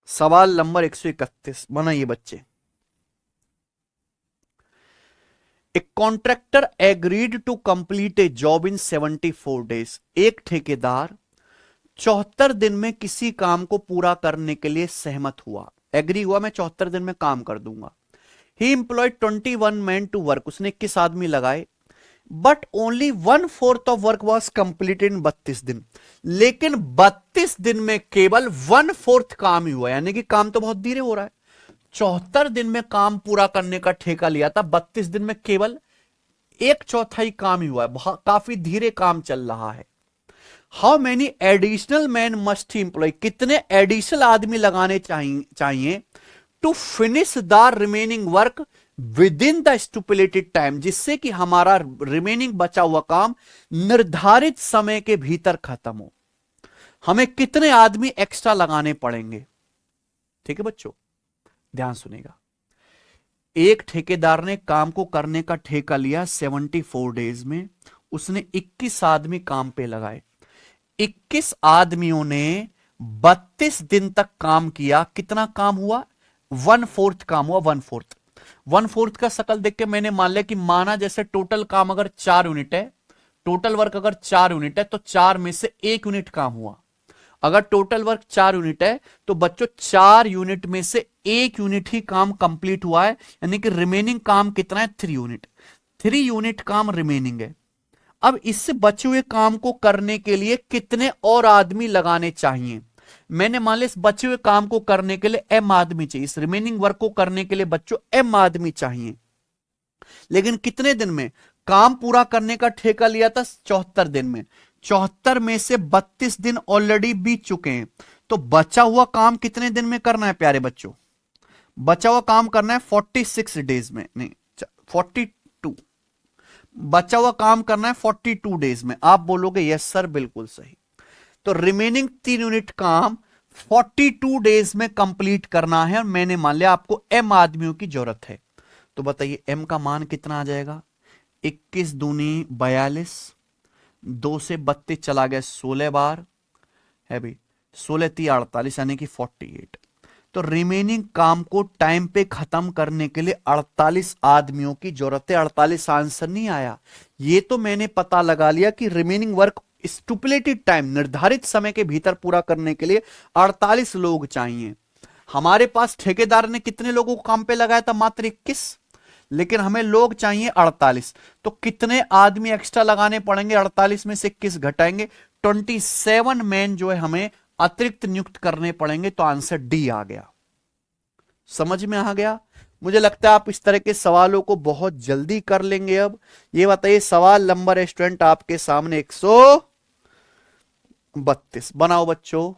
सवाल नंबर 131 बनाइए बच्चे। A contractor agreed to complete a job in 74 days. एक ठेकेदार 74 दिन में किसी काम को पूरा करने के लिए सहमत हुआ, एग्री हुआ, मैं 74 दिन में काम कर दूंगा। ही एम्प्लॉयड 21 मैन टू वर्क, उसने 21 आदमी लगाए, but only 1/4 of work was completed in 32 दिन। लेकिन 32 दिन में केवल 1/4 काम ही हुआ, यानी कि काम तो बहुत धीरे हो रहा है। 74 दिन में काम पूरा करने का ठेका लिया था, 32 दिन में केवल 1/4 काम ही हुआ है, काफी धीरे काम चल रहा है। How many additional man must employ, कितने एडिशनल आदमी लगाने चाहिए to finish the remaining work within the stipulated time, जिससे कि हमारा रिमेनिंग बचा हुआ काम निर्धारित समय के भीतर खत्म हो। हमें कितने आदमी एक्स्ट्रा लगाने पड़ेंगे? ठीक है बच्चों, ध्यान सुनेगा। एक ठेकेदार ने काम को करने का ठेका लिया 74 डेज में, उसने 21 आदमी काम पे लगाए। 21 आदमियों ने 32 दिन तक काम किया। कितना काम हुआ? 1/4 काम हुआ। 1/4 का शकल देख के मैंने मान लिया कि माना जैसे टोटल काम अगर 4 यूनिट है, टोटल वर्क अगर 4 यूनिट है तो 4 में से 1 यूनिट काम हुआ। अगर टोटल वर्क 4 यूनिट है तो बच्चों 4 यूनिट में से 1 यूनिट ही काम कंप्लीट हुआ है, यानी कि रिमेनिंग काम कितना है? 3 यूनिट। 3 यूनिट काम रिमेनिंग है। अब इससे बचे हुए काम को करने के लिए कितने और आदमी लगाने चाहिए? मैंने मान लिया इस बचे हुए काम को करने के लिए m आदमी चाहिए, इस रिमेनिंग वर्क को करने के लिए बच्चों m आदमी चाहिए। लेकिन कितने दिन में? काम पूरा करने का ठेका लिया था 74 दिन में, 74 में से 32 दिन ऑलरेडी बीत चुके हैं, तो बचा हुआ काम कितने दिन में करना है प्यारे बच्चों? बचा हुआ काम करना है 46 डेज में, नहीं 42। बचा हुआ काम करना है 42 डेज में। आप बोलोगे यस सर, बिल्कुल सही। तो रिमेनिंग 3 यूनिट काम 42 डेज में कंप्लीट करना है, और मैंने मान लिया आपको m आदमियों की जरूरत है। तो बताइए m का मान कितना आ जाएगा? 21 दूनी 42, 2 से 32 चला गया 16 बार है भाई, 16 3 48 यानी कि 48। तो रिमेनिंग काम को टाइम पे खत्म करने के लिए 48 आदमियों की जरूरत है। 48 आंसर नहीं आया, ये तो मैंने पता लगा लिया कि रिमेनिंग वर्क स्टिपुलेटेड टाइम, निर्धारित समय के भीतर पूरा करने के लिए 48 लोग चाहिए। हमारे पास ठेकेदार ने कितने लोगों को काम पे लगाया था? मात्र 21, लेकिन हमें लोग चाहिए 48। तो कितने आदमी एक्स्ट्रा लगाने पड़ेंगे? 48 में से 21 घटाएंगे, 27 मैन जो है हमें अतिरिक्त नियुक्त करने पड़ेंगे। तो आंसर डी आ गया। समझ में आ गया? मुझे लगता है आप इस तरह के सवालों को बहुत जल्दी कर लेंगे। अब ये बताइए, सवाल नंबर स्टूडेंट आपके सामने 132 बनाओ बच्चों,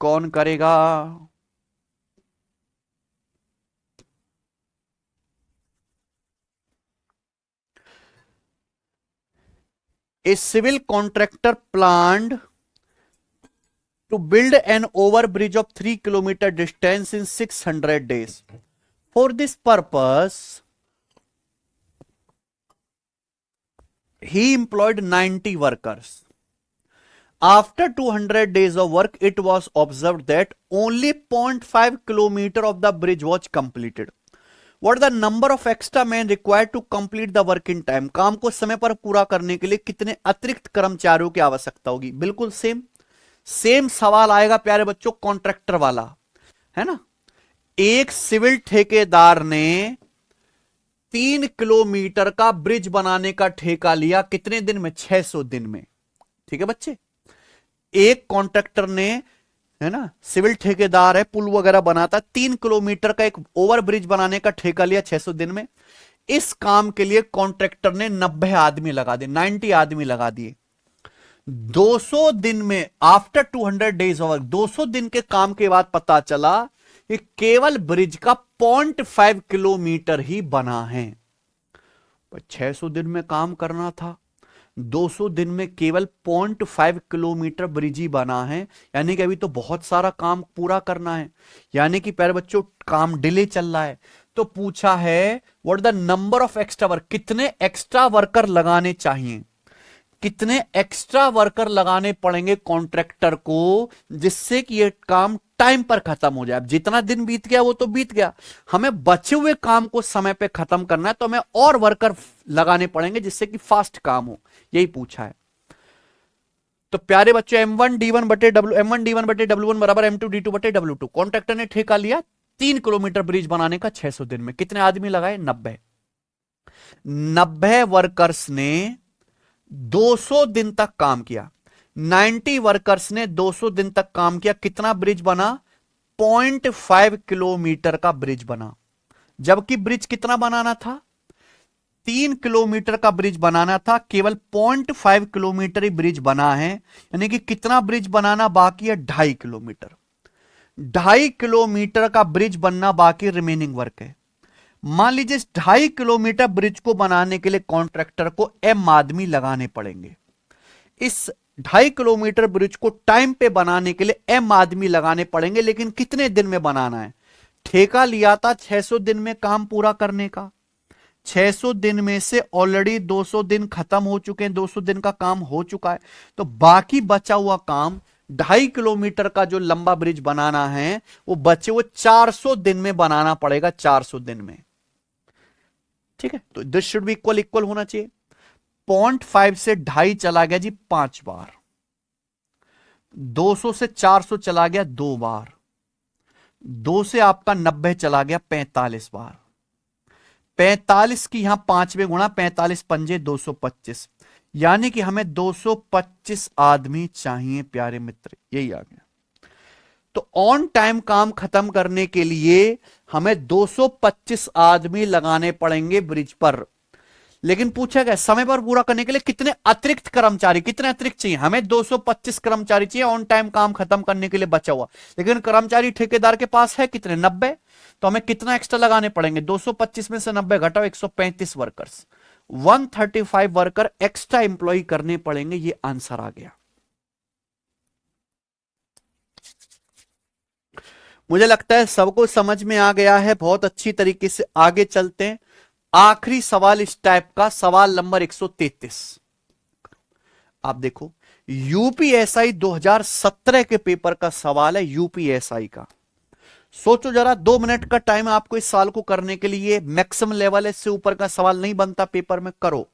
कौन करेगा? A civil contractor planned to build an overbridge of 3 kilometer distance in 600 days. For this purpose, he employed 90 workers. After 200 days of work, it was observed that only 0.5 kilometer of the bridge was completed. What the number of extra men required to complete the work in time? काम को समय पर पूरा करने के लिए कितने अतिरिक्त कर्मचारियों की आवश्यकता होगी? बिल्कुल सेम सवाल आएगा प्यारे बच्चों, कॉन्ट्रैक्टर वाला है ना। एक सिविल ठेकेदार ने 3 किलोमीटर का ब्रिज बनाने का ठेका लिया, कितने दिन में? 600 दिन में। ठीक है बच्चे, एक कॉन्ट्रैक्टर ने, है ना, सिविल ठेकेदार है, पुल वगैरह बनाता, 3 किलोमीटर का एक ओवर ब्रिज बनाने का ठेका लिया 600 दिन में। इस काम के लिए कॉन्ट्रैक्टर ने 90 आदमी लगा दिए, 90 आदमी लगा दिए। 200 दिन में, आफ्टर 200 डेज ओवर, 200 दिन के काम के बाद पता चला कि केवल ब्रिज का 0.5 किलोमीटर ही बना है। 600 दिन में काम करना था, 200 दिन में केवल 0.5 किलोमीटर ब्रिज ही बना है, यानी कि अभी तो बहुत सारा काम पूरा करना है, यानी कि प्यारे बच्चों काम डिले चल रहा है। तो पूछा है what the number of extra work, कितने एक्स्ट्रा वर्कर लगाने चाहिए, कितने एक्स्ट्रा वर्कर लगाने पड़ेंगे कॉन्ट्रैक्टर को, जिससे कि ये काम टाइम पर खत्म हो जाए। अब जितना दिन बीत गया वो तो बीत गया, हमें बचे हुए काम को समय पे खत्म करना है, तो हमें और वर्कर लगाने पड़ेंगे जिससे कि फास्ट काम हो, यही पूछा है। तो प्यारे बच्चों M1 D1 बटे W1 बराबर M2 D2 बटे W2। कॉन्ट्रैक्टर ने ठेका लिया 3 किलोमीटर ब्रिज बनाने का 600 दिन में। कितने आदमी लगाए? 90 वर्कर्स ने 200 दिन तक काम किया, 90 वर्कर्स ने 200 दिन तक काम किया। कितना ब्रिज बना? 0.5 किलोमीटर का ब्रिज बना, जबकि ब्रिज कितना बनाना था, 3 किलोमीटर का ब्रिज बनाना था, केवल 0.5 किलोमीटर ही ब्रिज बना है। यानी कि कितना ब्रिज बनाना बाकी है, 2.5 किलोमीटर। 2.5 किलोमीटर का ब्रिज बनना बाकी, रिमेनिंग वर्क है। मान लीजिए इस 2.5 किलोमीटर ब्रिज को बनाने के लिए कॉन्ट्रैक्टर को एम आदमी लगाने पड़ेंगे। इस 2.5 किलोमीटर ब्रिज को टाइम पे बनाने के लिए एम आदमी लगाने पड़ेंगे, लेकिन कितने दिन में बनाना है। ठेका लिया था 600 दिन में काम पूरा करने का, 600 दिन में से ऑलरेडी 200 दिन खत्म हो चुके हैं, 200 दिन का काम हो चुका है। तो बाकी बचा हुआ काम 2.5 किलोमीटर का जो लंबा ब्रिज बनाना है, वो बचे हुए 400 दिन में बनाना पड़ेगा, 400 दिन में। ठीक है, तो this should be equal equal होना चाहिए। 0.5 से 2.5 चला गया जी 5 बार, 200 से 400 चला गया 2 बार, 2 से आपका 90 चला गया 45 बार, 45 की यहां 5वें गुणा, 45 पंजे 225, यानी कि हमें 225 आदमी चाहिए प्यारे मित्र, यही आ गया। तो ऑन टाइम काम खत्म करने के लिए हमें 225 आदमी लगाने पड़ेंगे ब्रिज पर। लेकिन पूछा गया समय पर पूरा करने के लिए कितने अतिरिक्त कर्मचारी, कितने अतिरिक्त चाहिए, हमें 225 कर्मचारी चाहिए ऑन टाइम काम खत्म करने के लिए बचा हुआ। लेकिन कर्मचारी ठेकेदार के पास है कितने, 90। तो हमें कितना एक्स्ट्रा लगाने पड़ेंगे, 225 में से 90 घटाओ, 135 वर्कर्स, 135 वर्कर एक्स्ट्रा इंप्लॉय करने पड़ेंगे। ये आंसर आ गया। मुझे लगता है सबको समझ में आ गया है बहुत अच्छी तरीके से। आगे चलते हैं, आखिरी सवाल इस टाइप का, सवाल नंबर 133। आप देखो, यूपीएसआई 2017 के पेपर का सवाल है, यूपीएसआई का। सोचो जरा, 2 मिनट का टाइम है आपको इस साल को करने के लिए, मैक्सिमम लेवल है, इससे ऊपर का सवाल नहीं बनता पेपर में, करो।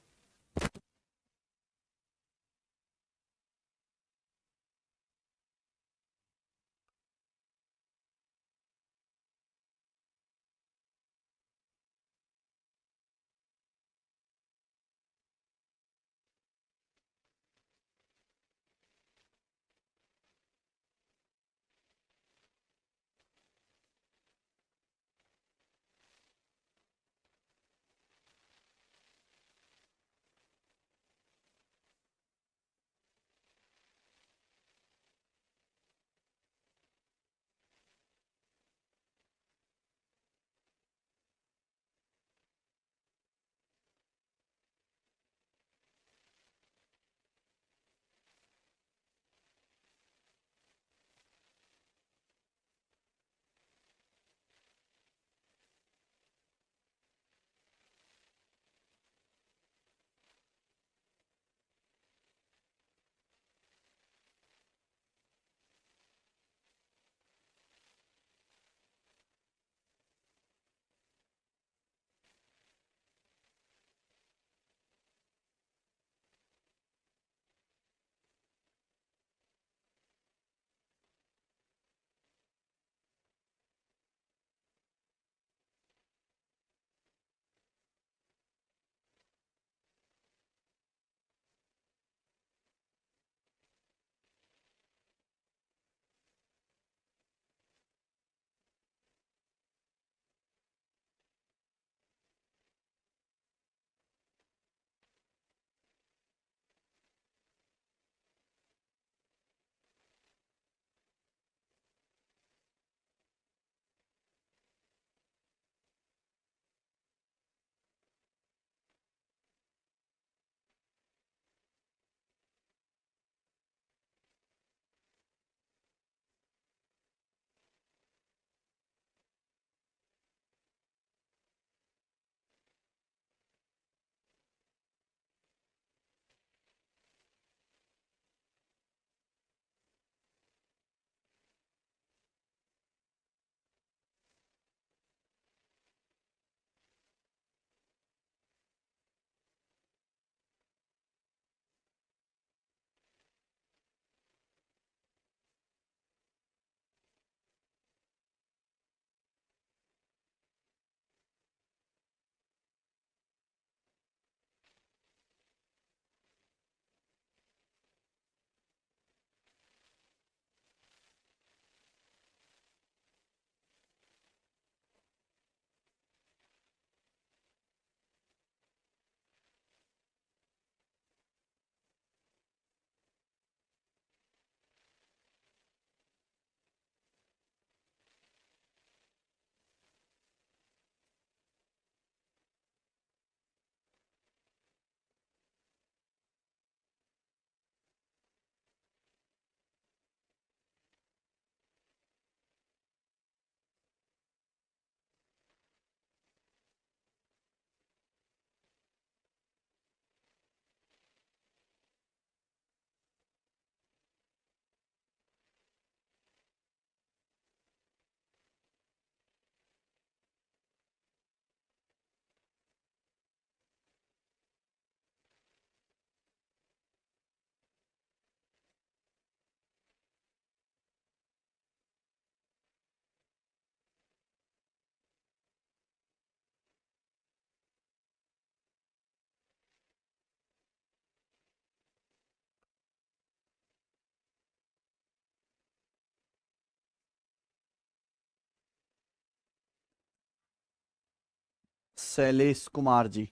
शैलेश कुमार जी,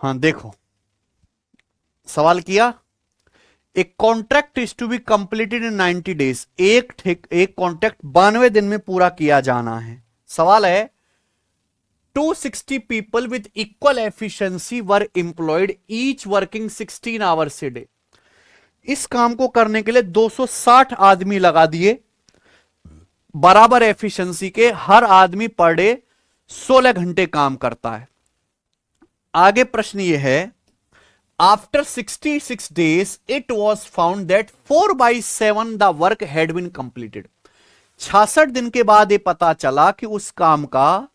हाँ देखो सवाल किया, एक contract is to be completed in 90 days, एक कॉन्ट्रैक्ट 92 दिन में पूरा किया जाना है। सवाल है 260 people with equal efficiency were employed each working 16 hours a day. इस काम को करने के लिए 260 आदमी लगा दिए बराबर एफिशिएंसी के, हर आदमी पर डे 16 घंटे काम करता है। आगे प्रश्न यह है, after 66 days it was found that 4/7 the work had been completed। 66 दिन के बाद यह पता चला कि उस काम का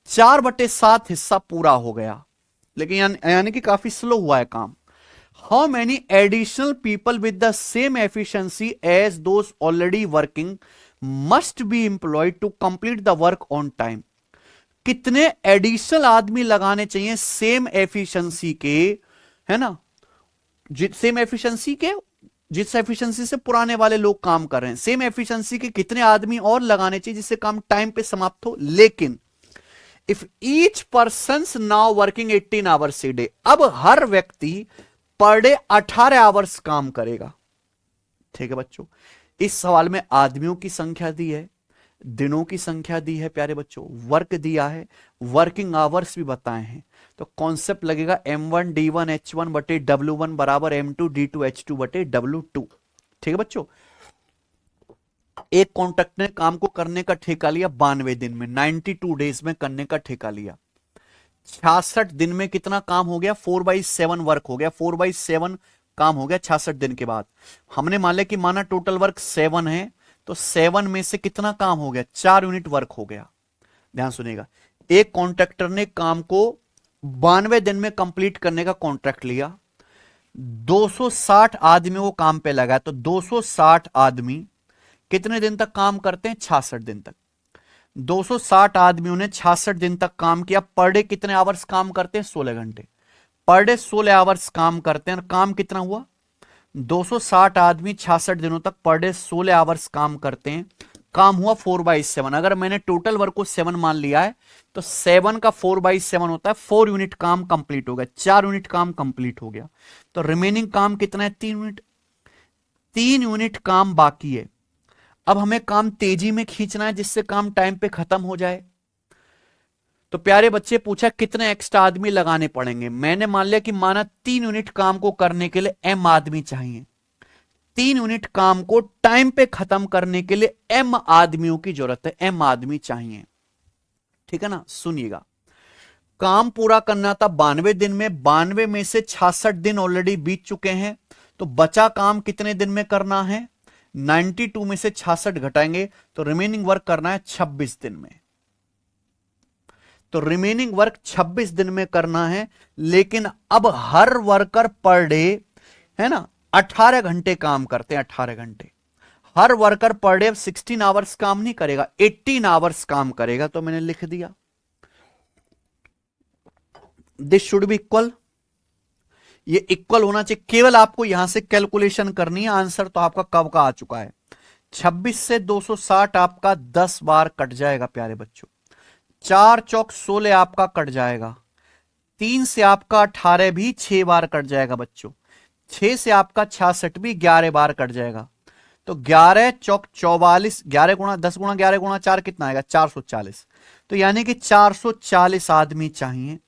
4/7 हिस्सा पूरा हो गया, लेकिन यानी कि काफी स्लो हुआ है काम। How many additional people with the same efficiency as those already working must be employed to complete the work on time. कितने एडिशनल आदमी लगाने चाहिए सेम एफिशिएंसी के, है ना, सेम एफिशिएंसी के, जिस एफिशिएंसी से पुराने वाले लोग काम कर रहे हैं, सेम एफिशिएंसी के कितने आदमी और लगाने चाहिए जिससे काम टाइम पे समाप्त हो। लेकिन if each person now working 18 hours a day, अब हर व्यक्ति पर डे 18 आवर्स काम करेगा। ठीक है बच्चों, इस सवाल में आदमियों की संख्या दी है, दिनों की संख्या दी है प्यारे बच्चों, वर्क दिया है, वर्किंग आवर्स भी बताए हैं। तो कॉन्सेप्ट लगेगा M1 D1 H1 बटे W1 बराबर M2 D2 H2 बटे W2। ठीक है बच्चों, एक कॉन्ट्रैक्ट ने काम को करने का ठेका लिया 92 दिन में, 92 डेज में करने का ठेका लिया। 66 दिन में कितना काम हो गया, 4/7 वर्क हो गया, 4/7 काम हो गया 66 दिन के बाद। हमने मान लिया कि माना टोटल वर्क 7 है, तो 7 में से कितना काम हो गया, 4 यूनिट वर्क हो गया। ध्यान सुनिएगा, एक कॉन्ट्रैक्टर ने काम को 92 दिन में कंप्लीट करने का कॉन्ट्रैक्ट लिया, 260 आदमियों को काम पे लगाया, तो 260 आदमी कितने दिन तक काम करते हैं, 66 दिन तक। 260 आदमियों ने 66 दिन तक काम किया, पर डे कितने आवर्स काम करते हैं, 16 घंटे, पर डे 16 आवर्स काम करते हैं। और काम कितना हुआ, 260 आदमी 66 दिनों तक पर डे 16 आवर्स काम करते हैं, काम हुआ 4/7। अगर मैंने टोटल वर्क को 7 मान लिया है, तो 7 का 4/7 होता है, 4 यूनिट काम कंप्लीट हो गया, 4 यूनिट काम कंप्लीट हो गया। तो रिमेनिंग काम कितना है, 3 यूनिट, 3 यूनिट काम बाकी है। अब हमें काम तेजी में खींचना है जिससे काम टाइम पे खत्म हो जाए। तो प्यारे बच्चे पूछा कितने एक्स्ट्रा आदमी लगाने पड़ेंगे। मैंने मान लिया कि माना 3 यूनिट काम को करने के लिए M आदमी चाहिए, 3 यूनिट काम को टाइम पे खत्म करने के लिए M आदमियों की जरूरत है, M आदमी चाहिए। ठीक है ना, सुनिएगा, काम पूरा करना था 92 दिन में, 92 में से 66 दिन ऑलरेडी बीत चुके हैं, तो बचा काम कितने दिन में करना है, 92 में से 66 घटाएंगे तो रिमेनिंग वर्क करना है 26 दिन में। तो रिमेनिंग वर्क 26 दिन में करना है, लेकिन अब हर वर्कर पर डे, है ना, 18 घंटे काम करते हैं, 18 घंटे। हर वर्कर पर डे 16 आवर्स काम नहीं करेगा, 18 आवर्स काम करेगा। तो मैंने लिख दिया दिस शुड बी इक्वल, ये इक्वल होना चाहिए। केवल आपको यहां से कैलकुलेशन करनी है, आंसर तो आपका कब का आ चुका है। 26 से 260 आपका 10 बार कट जाएगा प्यारे बच्चों, 4 चौक 16 आपका कट जाएगा, 3 से आपका 18 भी 6 बार कट जाएगा बच्चों, 6 से आपका 66 भी 11 बार कट जाएगा। तो 11 चौक 44, 11 गुणा 10 गुणा 11 गुणा 4 कितना आएगा, 440। तो यानी कि 440 आदमी चाहिए।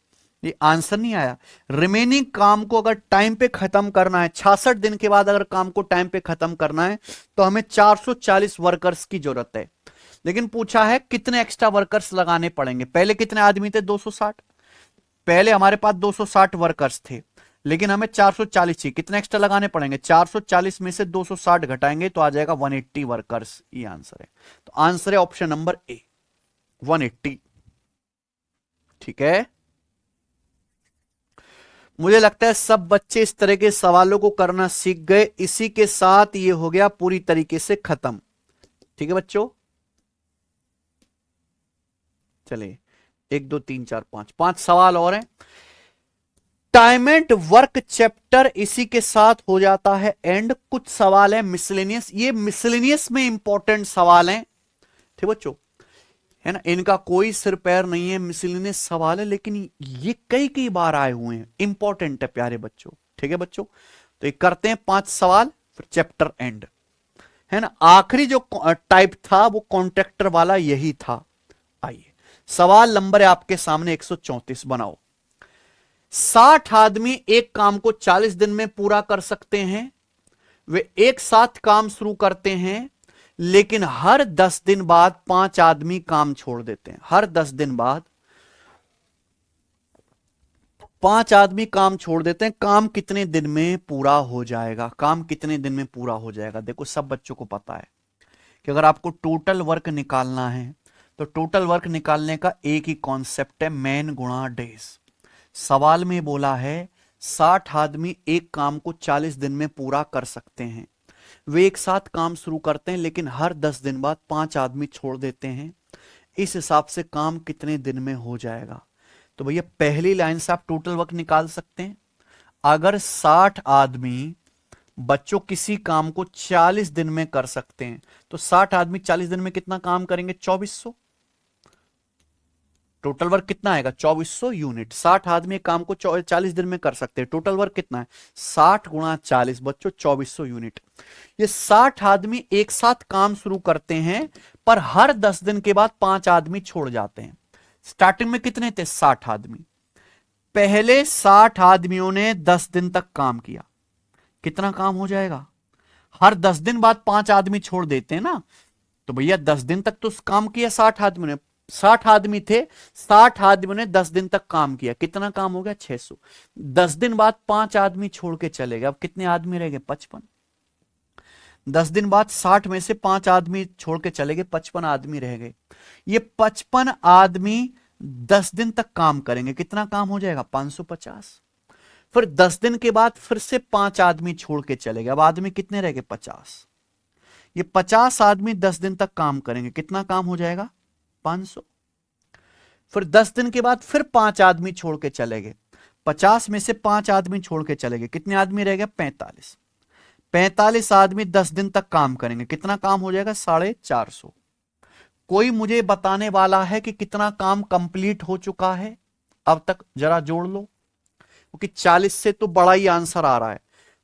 ये आंसर नहीं आया। रिमेनिंग काम को अगर टाइम पे खत्म करना है, 66 दिन के बाद अगर काम को टाइम पे खत्म करना है, तो हमें 440 वर्कर्स की जरूरत है। लेकिन पूछा है कितने एक्स्ट्रा वर्कर्स लगाने पड़ेंगे। पहले कितने आदमी थे, 260, पहले हमारे पास 260 वर्कर्स थे, लेकिन हमें 440 चाहिए। कितने एक्स्ट्रा लगाने पड़ेंगे, 440 में से 260 घटाएंगे तो आ जाएगा 180 वर्कर्स। ये आंसर है। तो आंसर है ऑप्शन नंबर ए, 180। ठीक है, मुझे लगता है सब बच्चे इस तरह के सवालों को करना सीख गए। इसी के साथ ये हो गया पूरी तरीके से खत्म। ठीक है बच्चों, चलिए 1 2 3 4 5 सवाल और हैं। टाइम एंड वर्क चैप्टर इसी के साथ हो जाता है एंड। कुछ सवाल है मिसलेनियस, ये मिसलेनियस में इंपॉर्टेंट सवाल हैं। ठीक बच्चों, है ना, इनका कोई सिर पैर नहीं है, मिसलिनियस सवाल है, लेकिन ये कई कई बार आए हुए हैं, इंपॉर्टेंट है प्यारे बच्चों। ठीक है बच्चों, तो ये करते हैं 5 सवाल, फिर चैप्टर एंड, है ना। आखिरी जो टाइप था वो कॉन्ट्रैक्टर वाला यही था। आइए, सवाल नंबर है आपके सामने 134, बनाओ। 60 आदमी एक काम को 40 दिन में पूरा कर सकते हैं। वे एक साथ काम शुरू करते हैं, लेकिन हर 10 दिन बाद 5 आदमी काम छोड़ देते हैं। हर 10 दिन बाद 5 आदमी काम छोड़ देते हैं। काम कितने दिन में पूरा हो जाएगा? काम कितने दिन में पूरा हो जाएगा? देखो, सब बच्चों को पता है कि अगर आपको टोटल वर्क निकालना है तो टोटल वर्क निकालने का एक ही कॉन्सेप्ट है, मैन गुणा डेज। सवाल में बोला है 60 आदमी एक काम को 40 दिन में पूरा कर सकते हैं। वे एक साथ काम शुरू करते हैं, लेकिन हर 10 दिन बाद 5 आदमी छोड़ देते हैं। इस हिसाब से काम कितने दिन में हो जाएगा? तो भैया पहली लाइन से आप टोटल वर्क निकाल सकते हैं। अगर 60 आदमी बच्चों किसी काम को 40 दिन में कर सकते हैं, तो 60 आदमी 40 दिन में कितना काम करेंगे? 2400। टोटल वर्क कितना आएगा? 2400 यूनिट। 60 आदमी काम को 40 दिन में कर सकते हैं, टोटल वर्क कितना है? 60 गुणा 40 बच्चों 2400 यूनिट। ये 60 आदमी एक साथ काम शुरू करते हैं, पर हर 10 दिन के बाद 5 आदमी छोड़ जाते हैं। स्टार्टिंग में कितने थे? 60 आदमी। पहले 60 आदमियों ने 10 दिन तक काम किया, कितना काम हो जाएगा? हर 10 दिन बाद 5 आदमी छोड़ देते हैं ना, तो भैया 10 दिन तक तो काम किया 60 आदमियों ने। 60 आदमी थे, 60 आदमियों ने 10 दिन तक काम किया, कितना काम हो गया? 600। 10 दिन बाद 5 आदमी छोड़ के चले गए, अब कितने आदमी रह गए? 55। 10 दिन बाद 60 में से 5 आदमी छोड़ के चले गए, 55 आदमी रह गए। ये 55 आदमी 10 दिन तक काम करेंगे, कितना काम हो जाएगा? 550। फिर 10 दिन के बाद फिर से 5 आदमी छोड़ के चले गए, अब आदमी कितने रह गए? 50। ये 50 आदमी 10 दिन तक काम करेंगे, कितना काम हो जाएगा? 500। फिर 10 दिन के बाद फिर 5 आदमी छोड़ के चले गए, 50 में से 5 आदमी छोड़ के चले गए, कितने आदमी रह गए? 45। 45 आदमी 10 दिन तक काम करेंगे, कितना काम हो जाएगा? 450। कोई मुझे बताने वाला है कि कितना काम कंप्लीट हो चुका है अब तक? जरा जोड़ लो, क्योंकि 40 से तो बड़ा ही आंसर आ रहा है।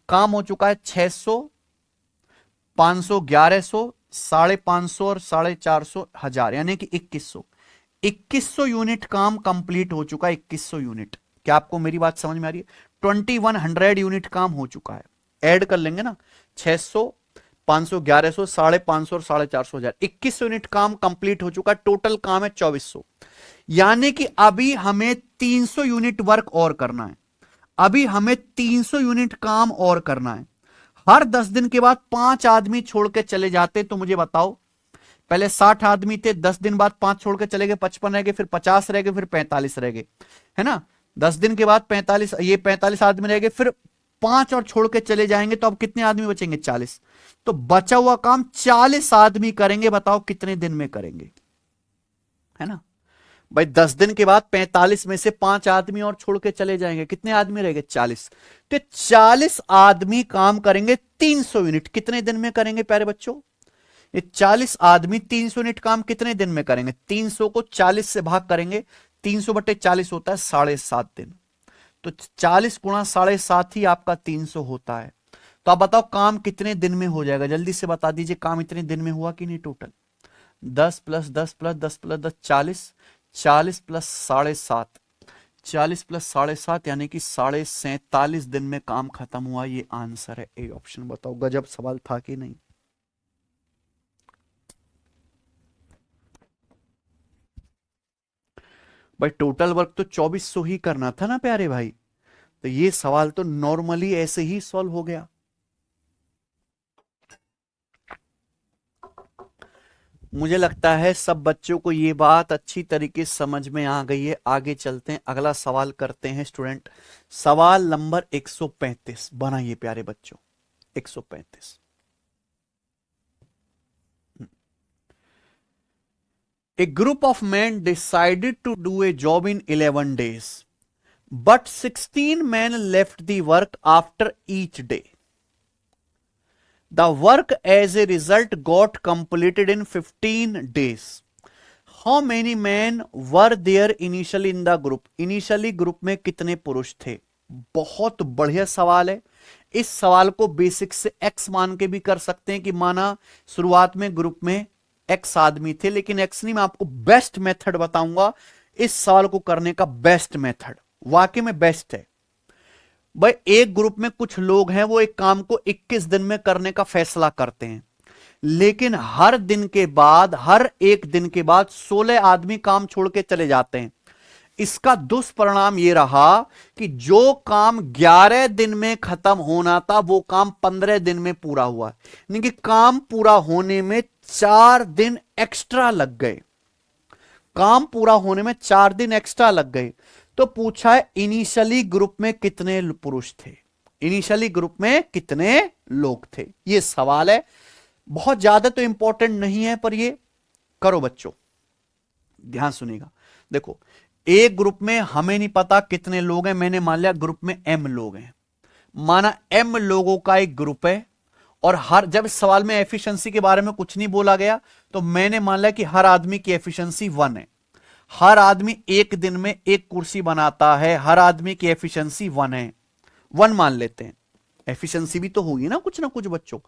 काम हो चुका है 600, 500, 1100, 550 और 450, 1000, यानी कि 2100। 2100 यूनिट काम कंप्लीट हो चुका है। 2100 यूनिट, क्या आपको मेरी बात समझ में आ रही है? 2100 यूनिट काम हो चुका है। ऐड कर लेंगे ना, 600, 500, 1100, 550 और 450, 1000, 2100 यूनिट काम कंप्लीट हो चुका है। टोटल काम है 2400, यानी कि अभी हमें 300 यूनिट वर्क और करना है। अभी हमें 300 यूनिट काम और करना है। हर 10 दिन के बाद 5 आदमी छोड़ के चले जाते, तो मुझे बताओ, पहले 60 आदमी थे, 10 दिन बाद 5 छोड़ के चले गए, 55 रह गए, फिर 50 रह गए, फिर 45 रह गए, है ना। 10 दिन के बाद 45, ये 45 आदमी रह गए, फिर 5 और छोड़ के चले जाएंगे, तो अब कितने आदमी बचेंगे? 40। तो बचा हुआ काम 40 आदमी करेंगे, बताओ कितने दिन में करेंगे, है ना भाई। 10 दिन के बाद 45 में से 5 आदमी और छोड़ के चले जाएंगे, कितने आदमी रह गए? 40। तो 40 आदमी काम करेंगे 300 यूनिट, कितने दिन में करेंगे प्यारे बच्चों? ये 40 आदमी 300 यूनिट काम कितने दिन में करेंगे? 300 को 40 से भाग करेंगे, 300/40 होता है 7.5 दिन। तो 40 गुणा 7.5 ही आपका 300 होता है। तो आप बताओ काम कितने दिन में हो जाएगा? जल्दी से बता दीजिए, काम इतने दिन में हुआ कि नहीं? टोटल 10 + 10 + 10 + 10 40, 40 + 7.5, 40 + 7.5 यानी कि 47.5 दिन में काम खत्म हुआ। ये आंसर है ए ऑप्शन। बताओ गजब सवाल था कि नहीं? भाई टोटल वर्क तो 2400 ही करना था ना प्यारे भाई, तो ये सवाल तो नॉर्मली ऐसे ही सॉल्व हो गया। मुझे लगता है सब बच्चों को ये बात अच्छी तरीके से समझ में आ गई है। आगे चलते हैं, अगला सवाल करते हैं स्टूडेंट। सवाल नंबर 135 बनाइए प्यारे बच्चों। 135, A group of men decided to do a job in 11 days, but 16 men left the work after each day. The work as a result got completed in 15 days. How many man were there initially in the group, initially group में कितने पुरुष थे। बहुत बढ़िया सवाल है। इस सवाल को बेसिक से एक्स मान के भी कर सकते हैं कि माना शुरुआत में ग्रुप में एक्स आदमी थे, लेकिन एक्स नहीं, मैं आपको बेस्ट मेथड बताऊंगा इस सवाल को करने का। बेस्ट मेथड वाकई में बेस्ट है भाई। एक ग्रुप में कुछ लोग हैं, वो एक काम को 21 दिन में करने का फैसला करते हैं, लेकिन हर दिन के बाद, हर एक दिन के बाद 16 आदमी काम छोड़ के चले जाते हैं। इसका दुष्परिणाम यह रहा कि जो काम 11 दिन में खत्म होना था वो काम 15 दिन में पूरा हुआ, यानी कि काम पूरा होने में 4 दिन एक्स्ट्रा लग गए। काम पूरा होने में 4 दिन एक्स्ट्रा लग गए। तो पूछा है इनिशियली ग्रुप में कितने पुरुष थे, इनिशियली ग्रुप में कितने लोग थे, यह सवाल है। बहुत ज्यादा तो इंपॉर्टेंट नहीं है, पर ये करो बच्चों, ध्यान सुनिएगा। देखो एक ग्रुप में हमें नहीं पता कितने लोग हैं, मैंने मान लिया ग्रुप में एम लोग हैं, माना एम लोगों का एक ग्रुप है, और हर जब इस सवाल में एफिशिएंसी के बारे में कुछ नहीं बोला गया तो मैंने मान लिया कि हर आदमी की एफिशिएंसी 1 है। हर आदमी एक दिन में एक कुर्सी बनाता है, हर आदमी की एफिशिएंसी 1 है, 1 मान लेते हैं। एफिशिएंसी भी तो होगी ना कुछ बच्चों।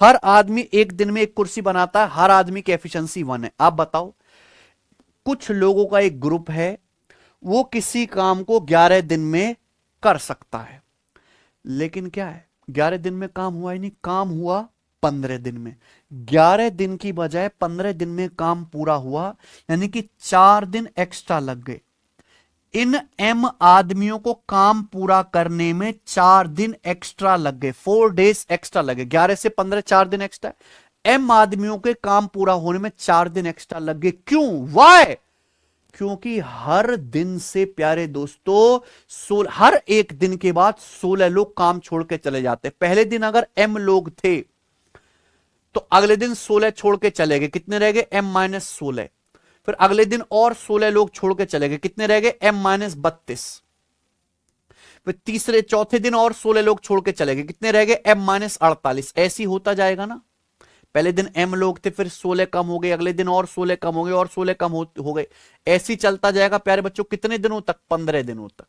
हर आदमी एक दिन में एक कुर्सी बनाता है, हर आदमी की एफिशिएंसी 1 है। आप बताओ, कुछ लोगों का एक ग्रुप है, वो किसी काम को 11 दिन में कर सकता है, लेकिन क्या है 11 दिन में काम हुआ ही नहीं, काम हुआ 15 दिन में। 11 दिन की बजाय 15 दिन में काम पूरा हुआ, यानी कि 4 दिन एक्स्ट्रा लग गए। इन एम आदमियों को काम पूरा करने में 4 दिन एक्स्ट्रा लग गए, 4 डेज एक्स्ट्रा लगे। 11 से 15 4 दिन एक्स्ट्रा। एम आदमियों के काम पूरा होने में 4 दिन एक्स्ट्रा लग गए। क्यों? वाई? क्योंकि हर दिन से प्यारे दोस्तों हर एक दिन के बाद 16 लोग काम छोड़ के चले जाते। पहले दिन अगर एम लोग थे तो अगले दिन 16 छोड़ के चले गए, कितने रह गए? M-16। फिर अगले दिन और 16 लोग छोड़ के चले गए, कितने रह गए? M-32। फिर तीसरे चौथे दिन और 16 लोग छोड़ के चले गए, कितने रह गए? M-48। ऐसी होता जाएगा ना। पहले दिन M लोग थे, फिर 16 कम हो गए, अगले दिन और 16 कम हो गए, और 16 कम हो गए। ऐसी चलता जाएगा प्यारे बच्चों। कितने दिनों तक? 15 दिनों तक।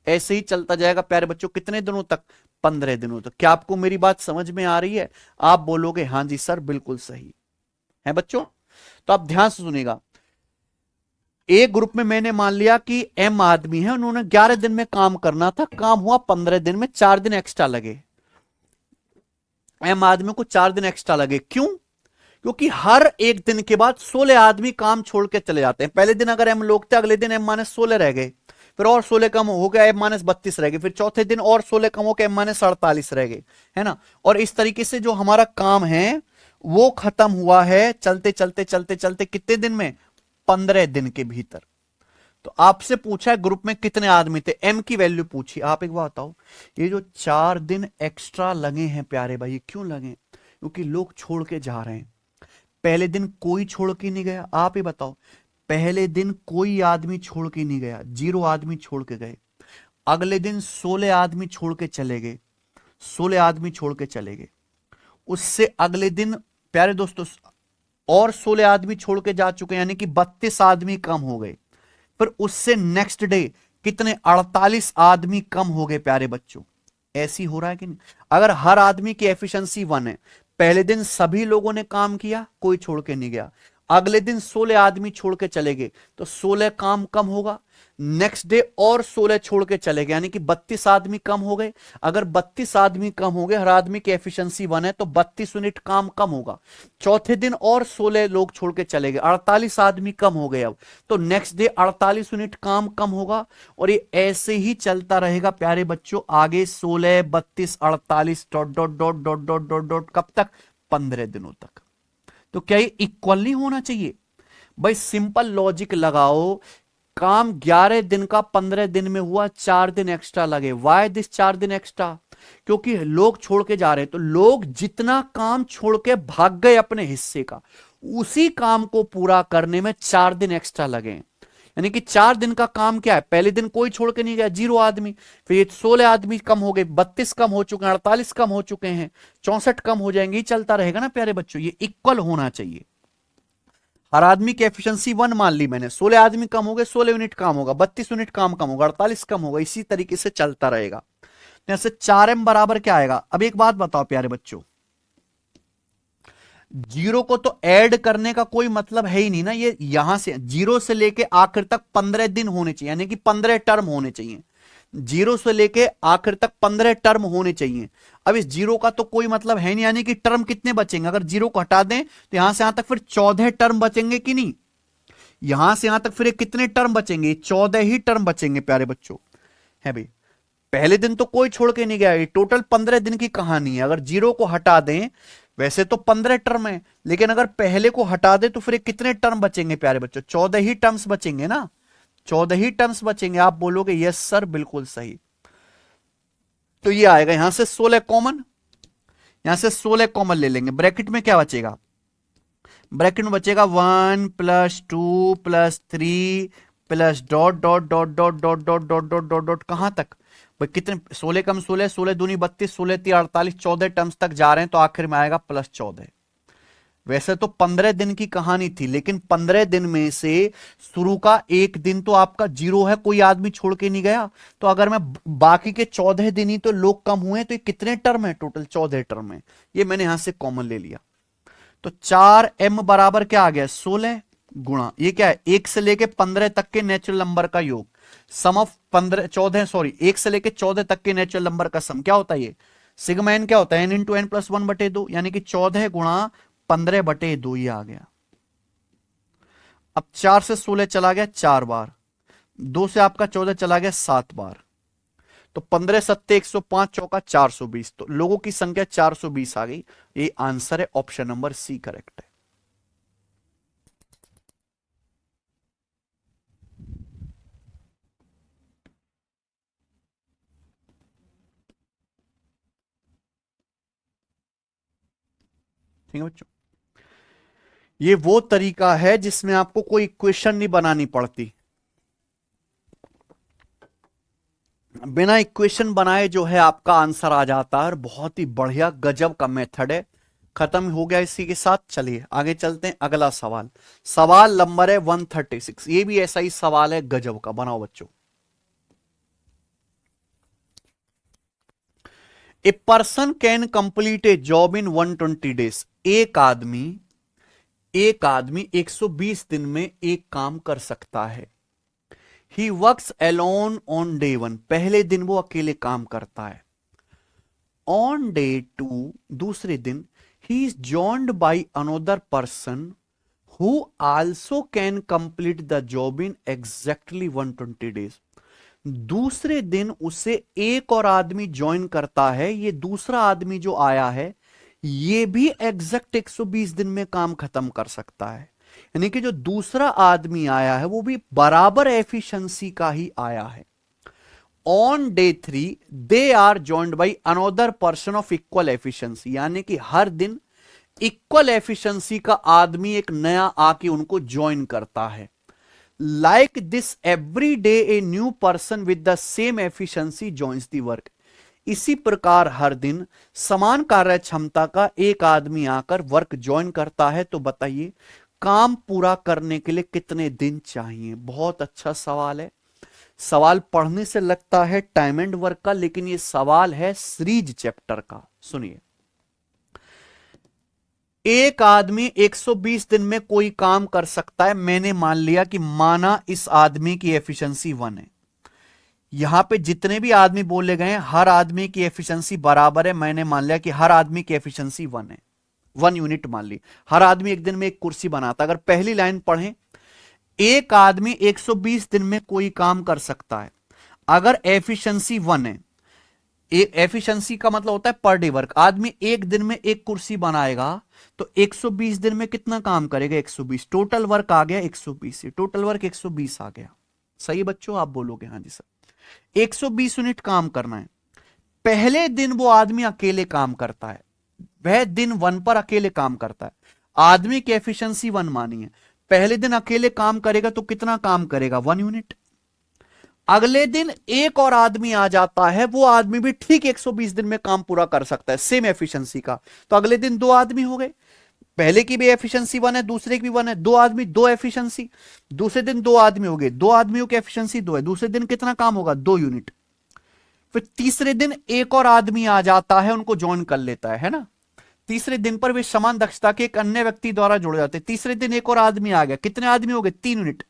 ऐसे ही चलता जाएगा प्यारे बच्चों। कितने दिनों तक? 15 दिनों तक। क्या आपको मेरी बात समझ में आ रही है? आप बोलोगे हां जी सर, बिल्कुल सही है बच्चों। तो आप ध्यान से सुनिएगा। एक ग्रुप में मैंने मान लिया कि M आदमी है, उन्होंने 11 दिन में काम करना था, काम हुआ 15 दिन में, 4 दिन एक्स्ट्रा लगे। M आदमी को 4 दिन एक्स्ट्रा लगे। क्यों? क्योंकि हर एक दिन के बाद 16 आदमी काम छोड़ के चले जाते हैं। पहले दिन अगर M लोग थे, अगले दिन M-16 रह गए, फिर और 16 कम हो गया, M-32 रह गए, फिर चौथे दिन और 16 कम हो गया, M-48 रह गए, है ना। और इस तरीके से जो हमारा काम है वो खत्म हुआ है चलते चलते चलते चलते कितने दिन में? 15 दिन के भीतर। तो आपसे पूछा है ग्रुप में कितने आदमी थे, M की वैल्यू पूछी। आप एक बात बताओ, ये जो 4 दिन एक्स्ट्रा लगे हैं प्यारे भाई, क्यों लगे? क्योंकि लोग छोड़ के जा रहे हैं। पहले दिन कोई छोड़ के नहीं गया। आप ही बताओ, पहले दिन कोई आदमी छोड़ के नहीं गया, 0 आदमी छोड़ के गए। अगले दिन 16 आदमी छोड़ के चले गए, 16 आदमी छोड़ के चले गए। उससे अगले दिन प्यारे दोस्तों और 16 आदमी छोड़ के जा चुके, यानी कि 32 आदमी कम हो गए। फिर उससे नेक्स्ट डे कितने? 48 आदमी कम हो गए प्यारे बच्चों। ऐसी हो रहा है कि नहीं? अगर हर आदमी की एफिशिएंसी 1 है, पहले दिन सभी लोगों ने काम किया, कोई छोड़ के नहीं गया, अगले दिन 16 आदमी छोड़ के चले गए, तो 16 काम कम होगा। नेक्स्ट डे और 16 छोड़ के चले गए, यानी कि 32 आदमी कम हो गए। अगर 32 आदमी कम हो गए, हर आदमी की एफिशिएंसी 1 है, तो 32 यूनिट काम कम होगा। चौथे दिन और 16 लोग छोड़ के चले गए, 48 आदमी कम हो गए। अब तो नेक्स्ट डे 48 यूनिट काम कम होगा, और ये ऐसे ही चलता रहेगा प्यारे बच्चों आगे। 16, 32, 48 dot dot dot dot dot dot dot, कब तक? 15 दिनों तक। तो क्या ये इक्वल नहीं होना चाहिए भाई? सिंपल लॉजिक लगाओ। काम 11 दिन का 15 दिन में हुआ, 4 दिन एक्स्ट्रा लगे। वाई दिस 4 दिन एक्स्ट्रा? क्योंकि लोग छोड़ के जा रहे हैं। तो लोग जितना काम छोड़ के भाग गए अपने हिस्से का, उसी काम को पूरा करने में 4 दिन एक्स्ट्रा लगे। यानी कि 4 दिन का काम क्या है? पहले दिन कोई छोड़ के नहीं गया, 0 आदमी। फिर 16 आदमी कम हो गए, 32 कम हो चुके हैं, 48 कम हो चुके हैं, 64 कम हो जाएंगे। ये चलता रहेगा ना प्यारे बच्चों। ये इक्वल होना चाहिए। हर आदमी की एफिशिएंसी 1 मान ली मैंने, 16 आदमी कम हो गए 16 यूनिट काम होगा, 32 यूनिट काम कम होगा, 48 कम होगा, इसी तरीके से चलता रहेगा। यहां से 4m बराबर क्या आएगा। अब एक बात बताओ प्यारे बच्चों, जीरो को तो ऐड करने का कोई मतलब है ही नहीं ना, ये यहां से जीरो से लेके आखिर तक 15 दिन होने चाहिए, यानी कि 15 टर्म होने चाहिए। जीरो से लेके आखिर तक 15 टर्म होने चाहिए। अब इस जीरो का तो कोई मतलब है नहीं, यानी कि टर्म कितने बचेंगे, अगर जीरो को हटा दें तो यहां से यहां तक फिर 14 टर्म बचेंगे कि नहीं, यहां से यहां तक फिर कितने टर्म बचेंगे, 14 ही टर्म बचेंगे प्यारे बच्चों, है भाई। पहले दिन तो कोई छोड़ के नहीं गया, ये टोटल 15 दिन की कहानी है। अगर जीरो को हटा दें, वैसे तो 15 टर्म है, लेकिन अगर पहले को हटा दे तो फिर कितने टर्म बचेंगे प्यारे बच्चों, 14 ही टर्म्स बचेंगे ना, 14 ही टर्म्स बचेंगे। आप बोलोगे यस सर बिल्कुल सही। तो ये आएगा यहां से 16 कॉमन, यहां से 16 कॉमन ले लेंगे, ब्रैकेट में क्या बचेगा, ब्रैकेट में बचेगा 1 + 2 + 3 plus dot dot dot dot dot dot dot dot dot dot कहां तक भाई, कितने 16 कम 16, 16 दूनी 32, 16 3 48, 14 टर्म्स तक जा रहे हैं, तो आखिर में आएगा +14। वैसे तो 15 दिन की कहानी थी, लेकिन 15 दिन में से शुरू का एक दिन तो आपका जीरो है, कोई आदमी छोड़ के नहीं गया। तो अगर मैं बाकी के 14 दिन ही तो लोग कम हुए, तो ये कितने टर्म है, टोटल 14 टर्म है। ये मैंने यहां से कॉमन ले लिया। तो 4m बराबर क्या आ गया, 16 गुणा ये क्या है, 1 से लेके 15 तक के नेचुरल नंबर का योग, सम ऑफ 1 से लेके 14 तक के नेचुरल नंबर का सम क्या होता है, ये सिग्मा एन क्या होता है, n × n + 1/2, यानी कि 14 गुणा 15/2 ये आ गया। अब 4 से 16 चला गया 4 बार, 2 से आपका 14 चला गया 7 बार, तो 15 सत्ते 105, चौका 420, तो लोगों की संख्या 420 आ गई। ये आंसर है, ऑप्शन नंबर सी करेक्ट है। ठीक है बच्चों, ये वो तरीका है जिसमें आपको कोई इक्वेशन नहीं बनानी पड़ती, बिना इक्वेशन बनाए जो है आपका आंसर आ जाता है, और बहुत ही बढ़िया गजब का मेथड है। खत्म हो गया इसी के साथ, चलिए आगे चलते हैं। अगला सवाल, सवाल नंबर है 136, ये भी ऐसा ही सवाल है गजब का, बनाओ बच्चों। A person can complete a job in 120 days, एक आदमी 120 दिन में एक काम कर सकता है। He works alone on day 1, पहले दिन वो अकेले काम करता है। ऑन डे 2, दूसरे दिन, he is joined by another person who also can complete the job in exactly 120 days. दूसरे दिन उसे एक और आदमी ज्वाइन करता है, ये दूसरा आदमी जो आया है ये भी एग्जैक्ट 120 दिन में काम खत्म कर सकता है। यानी कि जो दूसरा आदमी आया है वो भी बराबर एफिशिएंसी का ही आया है। On day 3 they are joined by another person of equal efficiency, यानी कि हर दिन इक्वल एफिशिएंसी का आदमी एक नया आके उनको ज्वाइन करता है। Like this every day a new person with the same efficiency joins the work, इसी प्रकार हर दिन समान कार्य क्षमता का एक आदमी आकर वर्क ज्वाइन करता है। तो बताइए काम पूरा करने के लिए कितने दिन चाहिए। बहुत अच्छा सवाल है, सवाल पढ़ने से लगता है टाइम एंड वर्क का, लेकिन ये सवाल है सीरीज चैप्टर का। सुनिए, एक आदमी 120 दिन में कोई काम कर सकता है, मैंने मान लिया कि माना इस आदमी की एफिशिएंसी 1 है। यहां पे जितने भी आदमी बोले गए हर आदमी की एफिशिएंसी बराबर है, मैंने मान लिया कि हर आदमी की एफिशिएंसी 1 है, 1 यूनिट मान ली। हर आदमी एक दिन में एक कुर्सी बनाता। अगर पहली लाइन पढ़ें, एक आदमी 120 दिन में कोई काम कर सकता है, अगर एफिशिएंसी 1 है, एफिशिएंसी का मतलब होता है पर डे वर्क, आदमी एक दिन में एक कुर्सी बनाएगा तो 120 दिन में कितना काम करेगा, 120, टोटल वर्क आ गया 120, टोटल वर्क 120 आ गया। सही बच्चों, आप बोलोगे हाँ जी सर, 120 यूनिट काम करना है। पहले दिन वो आदमी अकेले काम करता है, वह दिन 1 पर अकेले काम करता है, आदमी की एफिशिएंसी 1 मानी है, पहले दिन अकेले काम करेगा तो कितना काम करेगा, 1 यूनिट। अगले दिन एक और आदमी आ जाता है, वो आदमी भी ठीक 120 दिन में काम पूरा कर सकता है, सेम एफिशिएंसी का, तो अगले दिन 2 आदमी हो गए। पहले की भी एफिशिएंसी 1 है, दूसरे की भी 1 है, 2 आदमी 2 एफिशिएंसी, दूसरे दिन 2 आदमी हो गए, 2 आदमियों की एफिशिएंसी 2 है, दूसरे दिन कितना काम होगा 2 यूनिट। फिर तीसरे दिन एक और आदमी आ जाता है, उनको ज्वाइन कर लेता है ना। तीसरे दिन पर वे समान दक्षता के एक अन्य व्यक्ति द्वारा जोड़े जाते हैं। तीसरे दिन एक और आदमी आ गया, कितने आदमी हो गए 3 यूनिट।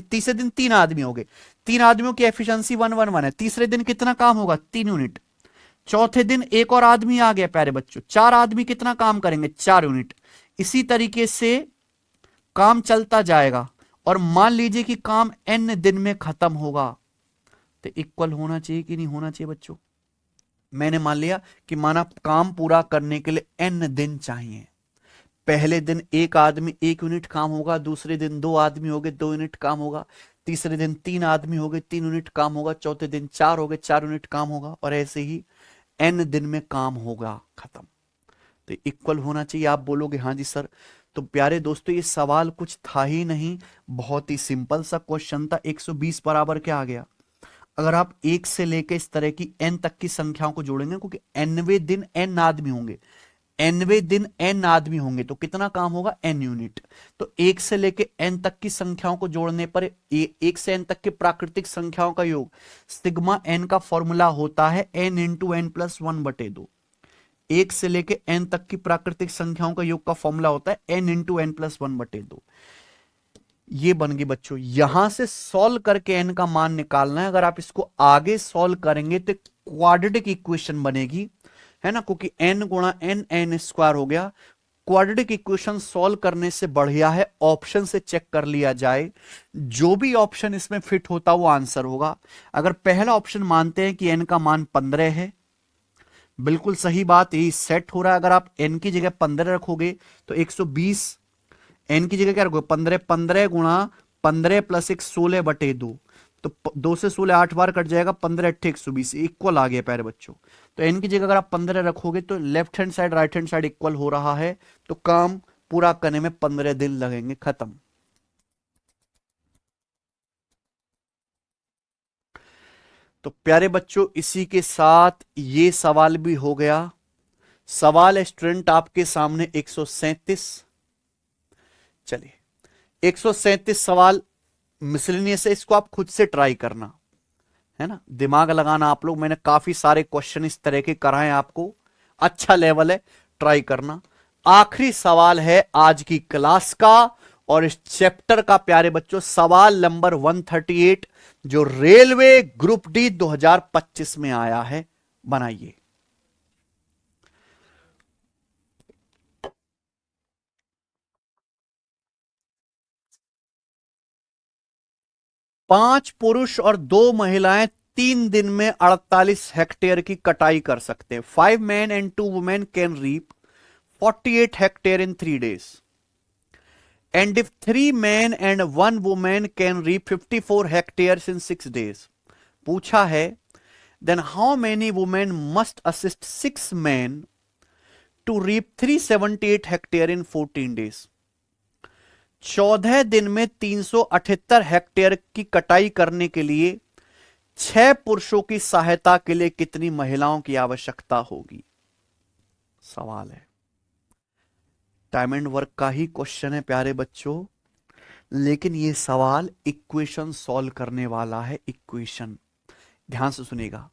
तीसरे दिन 3 आदमी हो गए, 3 आदमियों की एफिशिएंसी 111 है, तीसरे दिन कितना काम होगा 3 यूनिट। चौथे दिन एक और आदमी आ गया प्यारे बच्चों, 4 आदमी कितना काम करेंगे 4 यूनिट। इसी तरीके से काम चलता जाएगा और मान लीजिए कि काम n दिन में खत्म होगा, तो इक्वल होना चाहिए कि नहीं होना चाहिए बच्चों। मैंने मान लिया कि माना काम पूरा करने के लिए n दिन चाहिए। पहले दिन एक आदमी 1 यूनिट काम होगा, दूसरे दिन 2 आदमी हो गए 2 यूनिट काम होगा, तीसरे दिन 3 आदमी हो गए 3 यूनिट काम होगा, चौथे दिन 4 हो गए 4 यूनिट काम होगा, और ऐसे ही n दिन में काम होगा खत्म। तो इक्वल होना चाहिए। आप बोलोगे हाँ जी सर। तो प्यारे दोस्तों ये सवाल कुछ था ही नहीं, बहुत ही सिंपल सा क्वेश्चन था। 120 बराबर क्या आ गया, अगर आप 1 से लेकर इस तरह की n तक की संख्याओं को जोड़ेंगे, क्योंकि nवें दिन n आदमी होंगे, nवें दिन n आदमी होंगे, तो कितना काम होगा n यूनिट। तो 1 से लेकर n तक की संख्याओं को जोड़ने पर 1 से n तक के प्राकृतिक संख्याओं का योग सिग्मा n का फॉर्मूला होता है n इंटू n प्लस 1/2। 1 से लेकर n तक की प्राकृतिक संख्याओं का योग का फॉर्मूला होता है n इंटू n प्लस 1/2। ये बन गई बच्चों। यहां से सॉल्व करके n का मान निकालना है। अगर आप इसको आगे सॉल्व करेंगे तो क्वाड्रेटिक इक्वेशन बनेगी, है ना, क्योंकि n गुणा n n स्क्वायर हो गया। क्वाड्रेटिक इक्वेशन सॉल्व करने से बढ़िया है ऑप्शन से चेक कर लिया जाए, जो भी ऑप्शन इसमें फिट होता वो आंसर होगा। अगर पहला ऑप्शन मानते हैं कि n का मान 15 है, बिल्कुल सही बात, यही सेट हो रहा है। अगर आप n की जगह 15 रखोगे तो 120, n की जगह क्या रखोगे 15, 15 गुणा 15 प्लस 1 16/2, तो 2 से 16 8 बार कट जाएगा, 15 8 120 इक्वल आ गया प्यारे बच्चों। तो n की जगह अगर आप 15 रखोगे तो left hand side right hand side equal हो रहा है, तो काम पूरा करने में 15 दिन लगेंगे, खत्म। तो प्यारे बच्चों इसी के साथ ये सवाल भी हो गया। सवाल स्टूडेंट आपके सामने 137। चलिए 137 सवाल मिसलेनियस है, इसको आप खुद से ट्राई करना, है ना, दिमाग लगाना आप लोग। मैंने काफी सारे क्वेश्चन इस तरह के कराए आपको, अच्छा लेवल है, ट्राई करना। आखिरी सवाल है आज की क्लास का और इस चैप्टर का प्यारे बच्चों, सवाल नंबर 138 जो रेलवे ग्रुप डी 2025 में आया है, बनाइए। पांच पुरुष और 2 महिलाएं 3 दिन में 48 हेक्टेयर की कटाई कर सकते हैं। 5 men and 2 women can reap 48 hectare in 3 days. And if 3 men and 1 woman can reap 54 hectares in 6 days. पूछा है then how many women must assist 6 men to reap 378 hectare in 14 days. 14 दिन में 378 hectare की कटाई करने के लिए 6 पुरुषों की सहायता के लिए कितनी महिलाओं की आवश्यकता होगी, सवाल है। टाइम एंड वर्क का ही क्वेश्चन है प्यारे बच्चों, लेकिन यह सवाल इक्वेशन सॉल्व करने वाला है। इक्वेशन ध्यान से सुनिएगा।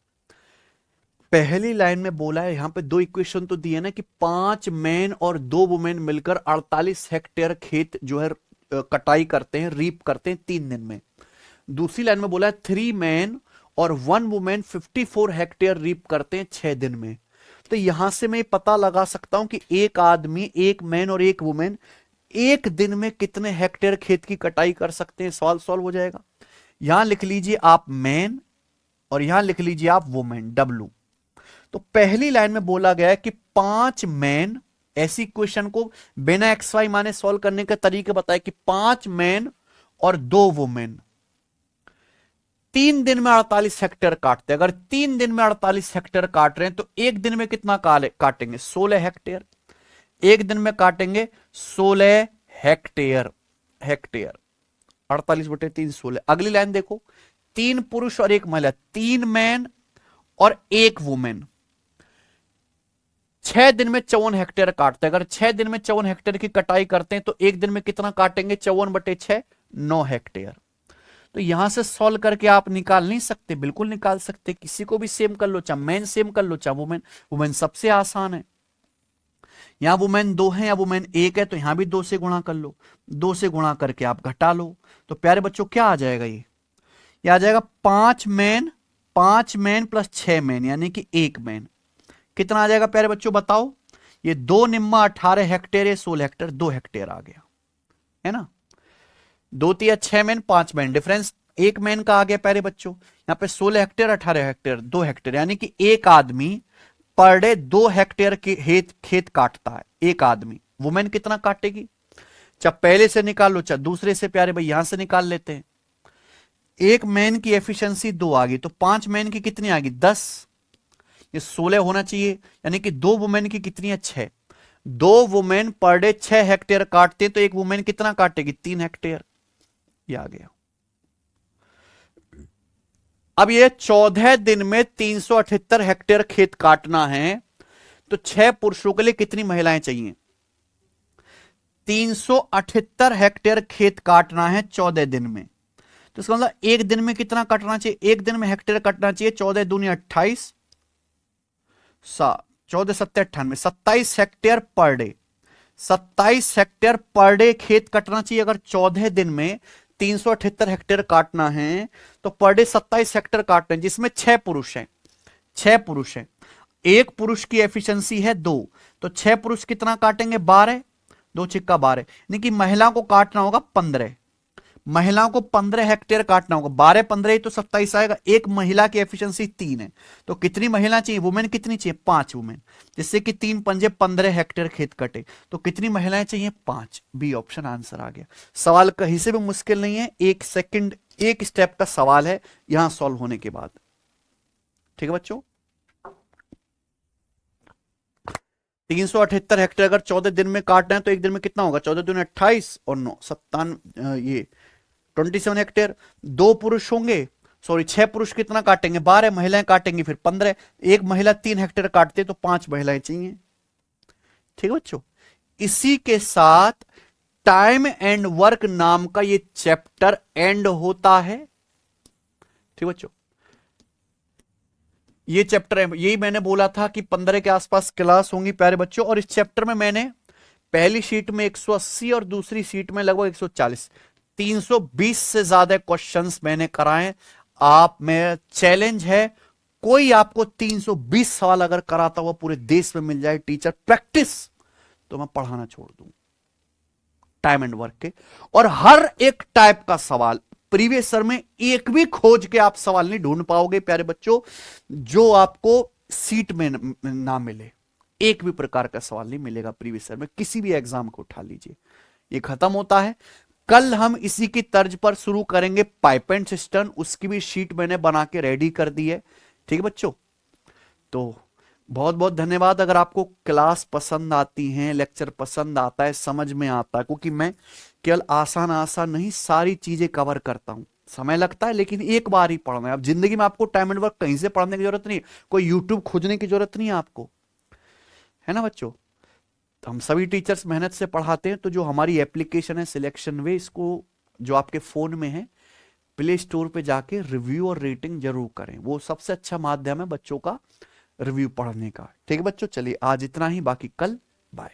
पहली लाइन में बोला है, यहां पे 2 इक्वेशन तो दिए ना कि 5 मैन और 2 वुमेन मिलकर 48 हेक्टेयर खेत जो है कटाई करते हैं, रीप करते हैं 3 दिन में। दूसरी लाइन में बोला है 3 मैन और 1 वुमेन 54 हेक्टेयर रीप करते हैं 6 दिन में। तो यहां से मैं पता लगा सकता हूं कि एक आदमी, एक मैन और एक वुमेन एक दिन में कितने हेक्टेयर खेत की कटाई कर सकते हैं। सवाल सॉल्व हो जाएगा। यहां लिख लीजिए आप मैन और यहां लिख लीजिए आप वुमेन, डब्ल्यू। तो पहली लाइन में बोला गया है कि 5 मैन, ऐसी क्वेश्चन को बिना एक्स वाई माने सॉल्व करने का तरीका बताया कि 5 मैन और 2 वुमेन 3 दिन में 48 हेक्टेयर काटते हैं। अगर 3 दिन में 48 हेक्टेयर काट रहे हैं तो एक दिन में कितना काटेंगे 16 हेक्टेयर। एक दिन में काटेंगे 16 हेक्टेयर। 48/3 16। अगली लाइन देखो, 3 पुरुष और 1 महिला, 3 मैन और 1 वुमेन 6 दिन में 54 हेक्टेयर काटते हैं। अगर 6 दिन में 54 हेक्टेयर की कटाई करते हैं तो एक दिन में कितना काटेंगे? 54/6, 9 हेक्टेयर। तो यहां से सॉल्व करके आप निकाल नहीं सकते? बिल्कुल निकाल सकते। किसी को भी सेम कर लो, चाहे मैन सेम कर लो, चाहे वुमेन। वुमेन सबसे आसान है। यहां वुमेन 2 है या वुमेन 1 है तो यहां भी 2 से गुणा कर लो, 2 से गुणा करके आप घटा लो। तो प्यारे बच्चों क्या आ जाएगा? ये आ जाएगा 5 मैन प्लस 6 मैन यानी कि 1 मैन। कितना आ जाएगा प्यारे बच्चों बताओ? ये 2 निम्मा 18 हेक्टेयर, 16 हेक्टेयर, 2 हेक्टेयर आ गया, है ना। 2 तिया 6 मैन 5 मैन, डिफरेंस 1 मैन का आ गया प्यारे बच्चों। यहां पे 16 हेक्टेयर 18 हेक्टेयर 2 हेक्टेयर, यानी कि एक आदमी पर डे 2 हेक्टेयर के खेत काटता है। एक आदमी। वुमेन कितना काटेगी? चाहे पहले से निकाल लो चाहे दूसरे से, प्यारे भाई यहां से निकाल लेते हैं। एक मैन की एफिशिएंसी 2 आ गई तो 5 मैन की कितनी आ गई? 10। ये 16 होना चाहिए, यानी कि 2 वुमेन की कितनी है? 6। 2 वुमेन पर डे 6 हेक्टेयर काटते तो एक वुमेन कितना काटेगी? 3 हेक्टेयर। ये आ गया। अब ये 14 दिन में 378 हेक्टेयर खेत काटना है तो 6 पुरुषों के लिए कितनी महिलाएं चाहिए? 378 हेक्टेयर खेत काटना है 14 दिन में। तो इसका मतलब एक दिन में कितना कटना चाहिए? एक दिन में हेक्टेयर कटना चाहिए 14 दूनी 28, 14 सत्ते 98, 27 hectare per day. 27 hectare per day खेत कटना चाहिए। अगर 14 दिन में 378 हेक्टेयर काटना है तो पर डे 27 हेक्टेयर काटना है, जिसमें 6 पुरुष हैं। 6 पुरुष हैं। एक पुरुष की एफिशिएंसी है 2, तो 6 पुरुष कितना काटेंगे? 12। 2 छिक्का 12, यानी कि महिला को काटना होगा 15। महिलाओं को 15 हेक्टेयर काटना होगा। 12 15 ही तो 27 आएगा। एक महिला की एफिशिएंसी 3 है तो कितनी महिला चाहिए? वुमेन कितनी चाहिए? 5 वुमेन, जिससे कि 3 पंजे 15 हेक्टेयर खेत कटे। तो कितनी महिलाएं चाहिए? 5। बी ऑप्शन आंसर आ गया। सवाल कहीं से भी मुश्किल नहीं है, 1 सेकंड 1 स्टेप का सवाल है यहां सॉल्व होने के बाद। ठीक है बच्चों। 378 हेक्टेयर अगर 14 दिन में काटना है तो एक दिन में कितना होगा? 14 दूनी 28 और 9 97, ये 27 हेक्टेयर। 2 पुरुष होंगे, सॉरी 6 पुरुष कितना काटेंगे? 12। महिलाएं काटेंगी फिर 15। एक महिला 3 हेक्टेयर काटते तो 5 महिलाएं चाहिए। ठीक है बच्चों। इसी के साथ टाइम एंड वर्क नाम का ये चैप्टर एंड होता है। ठीक बच्चों। ये चैप्टर है, यही मैंने बोला था कि 15 के आसपास क्लास होंगी प्यारे बच्चों। और इस चैप्टर में मैंने पहली शीट में 180 और दूसरी शीट में लगभग 140, 320 से ज्यादा क्वेश्चंस मैंने कराए। आप में चैलेंज है, कोई आपको 320 सवाल अगर कराता हुआ पूरे देश में मिल जाए टीचर प्रैक्टिस, तो मैं पढ़ाना छोड़ दूं टाइम एंड वर्क के। और हर एक टाइप का सवाल प्रीवियस ईयर में एक भी खोज के आप सवाल नहीं ढूंढ पाओगे प्यारे बच्चों जो आपको सीट में ना मिले। एक भी प्रकार का सवाल नहीं मिलेगा प्रीवियस ईयर में, किसी भी एग्जाम को उठा लीजिए। ये खत्म होता है। कल हम इसी की तर्ज पर शुरू करेंगे पाइप एंड सिस्टम। उसकी भी शीट मैंने बना के रेडी कर दी है। ठीक है बच्चों। तो बहुत बहुत धन्यवाद। अगर आपको क्लास पसंद आती है, लेक्चर पसंद आता है, समझ में आता है, क्योंकि मैं केवल आसान आसान नहीं सारी चीजें कवर करता हूं। समय लगता है लेकिन एक बार ही पढ़ना है। अब जिंदगी में आपको टाइम एंड वर्क कहीं से पढ़ने की जरूरत नहीं, कोई यूट्यूब खोजने की जरूरत नहीं है आपको, है ना बच्चों। तो हम सभी टीचर्स मेहनत से पढ़ाते हैं। तो जो हमारी एप्लीकेशन है सिलेक्शन वे, इसको जो आपके फोन में है प्ले स्टोर पे जाके रिव्यू और रेटिंग जरूर करें। वो सबसे अच्छा माध्यम है बच्चों का रिव्यू पढ़ने का। ठीक है बच्चों। चलिए आज इतना ही, बाकी कल। बाय।